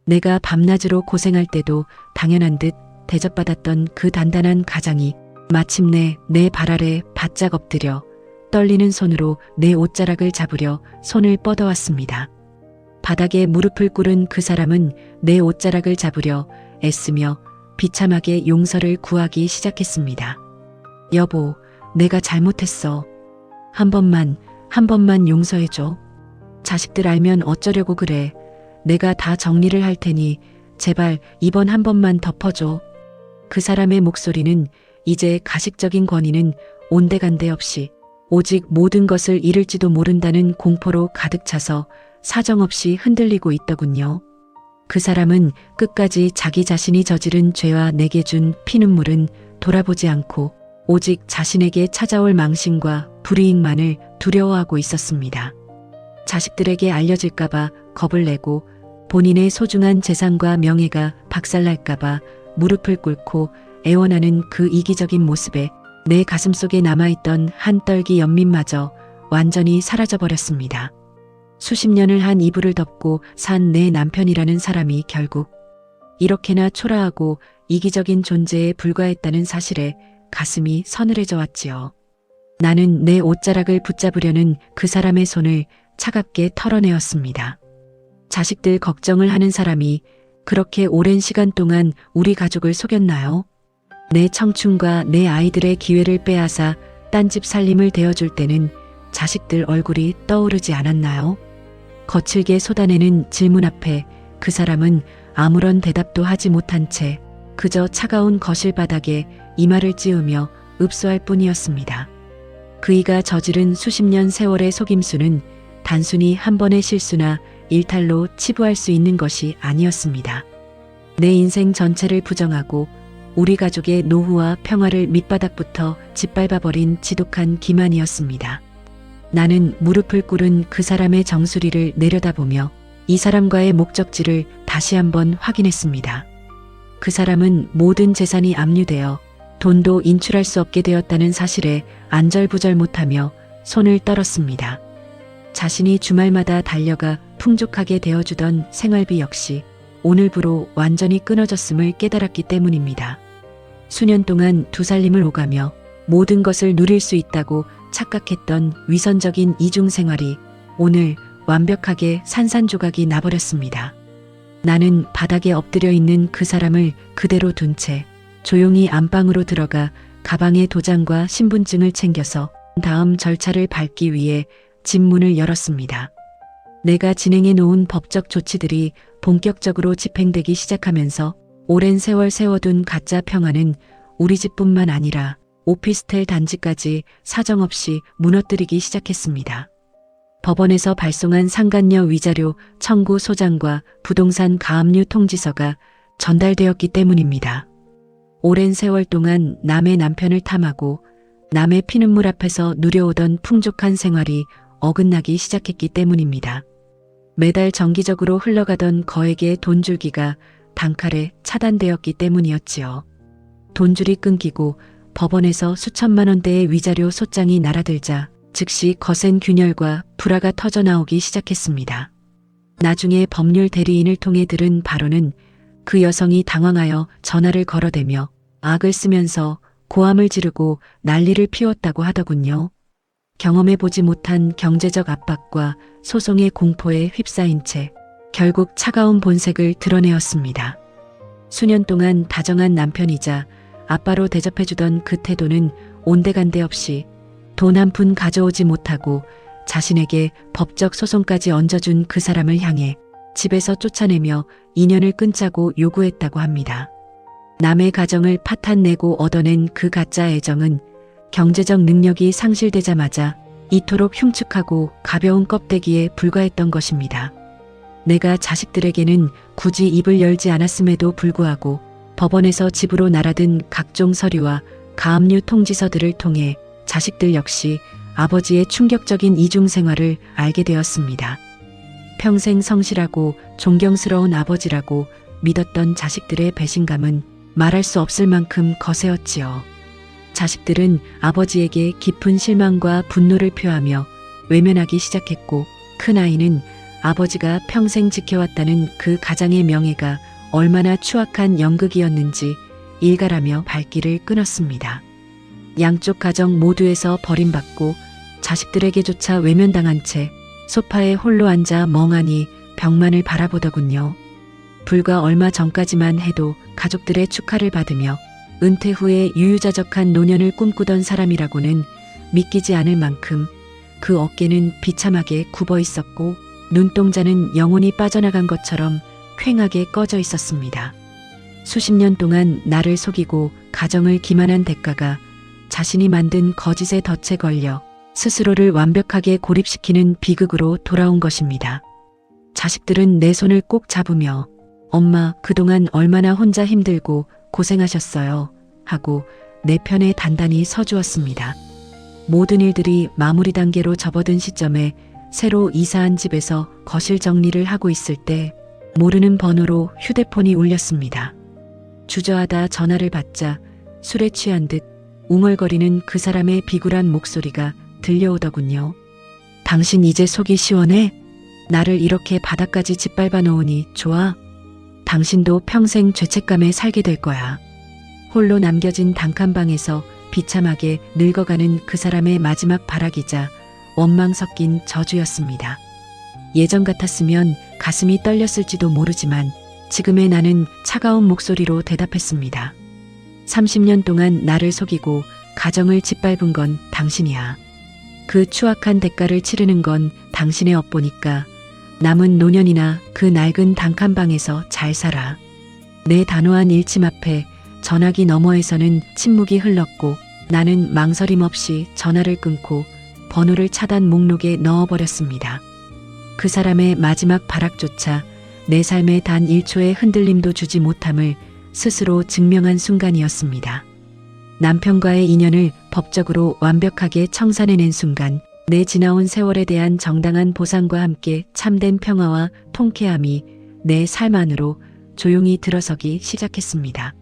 내가 밤낮으로 고생할 때도 당연한 듯 대접받았던 그 단단한 가장이 마침내 내 발 아래 바짝 엎드려 떨리는 손으로 내 옷자락을 잡으려 손을 뻗어왔습니다. 바닥에 무릎을 꿇은 그 사람은 내 옷자락을 잡으려 애쓰며 비참하게 용서를 구하기 시작했습니다. 여보, 내가 잘못했어. 한 번만 용서해줘. 자식들 알면 어쩌려고 그래. 내가 다 정리를 할 테니 제발 이번 한 번만 덮어줘. 그 사람의 목소리는 이제 가식적인 권위는 온데간데 없이 오직 모든 것을 잃을지도 모른다는 공포로 가득 차서 사정없이 흔들리고 있더군요. 그 사람은 끝까지 자기 자신이 저지른 죄와 내게 준 피눈물은 돌아보지 않고 오직 자신에게 찾아올 망신과 불이익만을 두려워하고 있었습니다. 자식들에게 알려질까봐 겁을 내고 본인의 소중한 재산과 명예가 박살날까봐 무릎을 꿇고 애원하는 그 이기적인 모습에 내 가슴속에 남아있던 한 떨기 연민마저 완전히 사라져버렸습니다. 수십 년을 한 이불을 덮고 산 내 남편이라는 사람이 결국 이렇게나 초라하고 이기적인 존재에 불과했다는 사실에 가슴이 서늘해져 왔지요. 나는 내 옷자락을 붙잡으려는 그 사람의 손을 차갑게 털어내었습니다. 자식들 걱정을 하는 사람이 그렇게 오랜 시간 동안 우리 가족을 속였나요? 내 청춘과 내 아이들의 기회를 빼앗아 딴집 살림을 대어줄 때는 자식들 얼굴이 떠오르지 않았나요? 거칠게 쏟아내는 질문 앞에 그 사람은 아무런 대답도 하지 못한 채 그저 차가운 거실 바닥에 이마를 찌우며 읍소할 뿐이었습니다. 그이가 저지른 수십 년 세월의 속임수는 단순히 한 번의 실수나 일탈로 치부할 수 있는 것이 아니었습니다. 내 인생 전체를 부정하고 우리 가족의 노후와 평화를 밑바닥부터 짓밟아버린 지독한 기만이었습니다. 나는 무릎을 꿇은 그 사람의 정수리를 내려다보며 이 사람과의 목적지를 다시 한번 확인했습니다. 그 사람은 모든 재산이 압류되어 돈도 인출할 수 없게 되었다는 사실에 안절부절 못하며 손을 떨었습니다. 자신이 주말마다 달려가 풍족하게 되어주던 생활비 역시 오늘부로 완전히 끊어졌음을 깨달았기 때문입니다. 수년 동안 두 살림을 오가며 모든 것을 누릴 수 있다고 착각했던 위선적인 이중 생활이 오늘 완벽하게 산산조각이 나버렸습니다. 나는 바닥에 엎드려 있는 그 사람을 그대로 둔 채 조용히 안방으로 들어가 가방의 도장과 신분증을 챙겨서 다음 절차를 밟기 위해 집 문을 열었습니다. 내가 진행해 놓은 법적 조치들이 본격적으로 집행되기 시작하면서 오랜 세월 세워둔 가짜 평화는 우리 집뿐만 아니라 오피스텔 단지까지 사정없이 무너뜨리기 시작했습니다. 법원에서 발송한 상간녀 위자료 청구 소장과 부동산 가압류 통지서가 전달되었기 때문입니다. 오랜 세월 동안 남의 남편을 탐하고 남의 피눈물 앞에서 누려오던 풍족한 생활이 어긋나기 시작했기 때문입니다. 매달 정기적으로 흘러가던 거액의 돈 줄기가 단칼에 차단되었기 때문이었지요. 돈줄이 끊기고 법원에서 수천만 원대의 위자료 소장이 날아들자 즉시 거센 균열과 불화가 터져나오기 시작했습니다. 나중에 법률 대리인을 통해 들은 바로는 그 여성이 당황하여 전화를 걸어대며 악을 쓰면서 고함을 지르고 난리를 피웠다고 하더군요. 경험해보지 못한 경제적 압박과 소송의 공포에 휩싸인 채 결국 차가운 본색을 드러내었습니다. 수년 동안 다정한 남편이자 아빠로 대접해주던 그 태도는 온데간데 없이 돈 한 푼 가져오지 못하고 자신에게 법적 소송까지 얹어준 그 사람을 향해 집에서 쫓아내며 인연을 끊자고 요구했다고 합니다. 남의 가정을 파탄내고 얻어낸 그 가짜 애정은 경제적 능력이 상실되자마자 이토록 흉측하고 가벼운 껍데기에 불과했던 것입니다. 내가 자식들에게는 굳이 입을 열지 않았음에도 불구하고 법원에서 집으로 날아든 각종 서류와 가압류 통지서들을 통해 자식들 역시 아버지의 충격적인 이중 생활을 알게 되었습니다. 평생 성실하고 존경스러운 아버지라고 믿었던 자식들의 배신감은 말할 수 없을 만큼 거세었지요. 자식들은 아버지에게 깊은 실망과 분노를 표하며 외면하기 시작했고 큰아이는 아버지가 평생 지켜왔다는 그 가장의 명예가 얼마나 추악한 연극이었는지 일갈하며 발길을 끊었습니다. 양쪽 가정 모두에서 버림받고 자식들에게조차 외면당한 채 소파에 홀로 앉아 멍하니 벽만을 바라보더군요. 불과 얼마 전까지만 해도 가족들의 축하를 받으며 은퇴 후에 유유자적한 노년을 꿈꾸던 사람이라고는 믿기지 않을 만큼 그 어깨는 비참하게 굽어 있었고 눈동자는 영혼이 빠져나간 것처럼 퀭하게 꺼져 있었습니다. 수십 년 동안 나를 속이고 가정을 기만한 대가가 자신이 만든 거짓의 덫에 걸려 스스로를 완벽하게 고립시키는 비극으로 돌아온 것입니다. 자식들은 내 손을 꼭 잡으며 엄마 그동안 얼마나 혼자 힘들고 고생하셨어요 하고 내 편에 단단히 서주었습니다. 모든 일들이 마무리 단계로 접어든 시점에 새로 이사한 집에서 거실 정리를 하고 있을 때 모르는 번호로 휴대폰이 울렸습니다. 주저하다 전화를 받자 술에 취한 듯 웅얼거리는 그 사람의 비굴한 목소리가 들려오더군요. 당신 이제 속이 시원해? 나를 이렇게 바닥까지 짓밟아 놓으니 좋아? 당신도 평생 죄책감에 살게 될 거야. 홀로 남겨진 단칸방에서 비참하게 늙어가는 그 사람의 마지막 발악이자 원망 섞인 저주였습니다. 예전 같았으면 가슴이 떨렸을지도 모르지만 지금의 나는 차가운 목소리로 대답했습니다. 30년 동안 나를 속이고 가정을 짓밟은 건 당신이야. 그 추악한 대가를 치르는 건 당신의 업보니까 남은 노년이나 그 낡은 단칸방에서 잘 살아. 내 단호한 일침 앞에 전화기 너머에서는 침묵이 흘렀고 나는 망설임 없이 전화를 끊고 번호를 차단 목록에 넣어버렸습니다. 그 사람의 마지막 발악조차 내 삶에 단 1초의 흔들림도 주지 못함을 스스로 증명한 순간이었습니다. 남편과의 인연을 법적으로 완벽하게 청산해낸 순간 내 지나온 세월에 대한 정당한 보상과 함께 참된 평화와 통쾌함이 내 삶 안으로 조용히 들어서기 시작했습니다.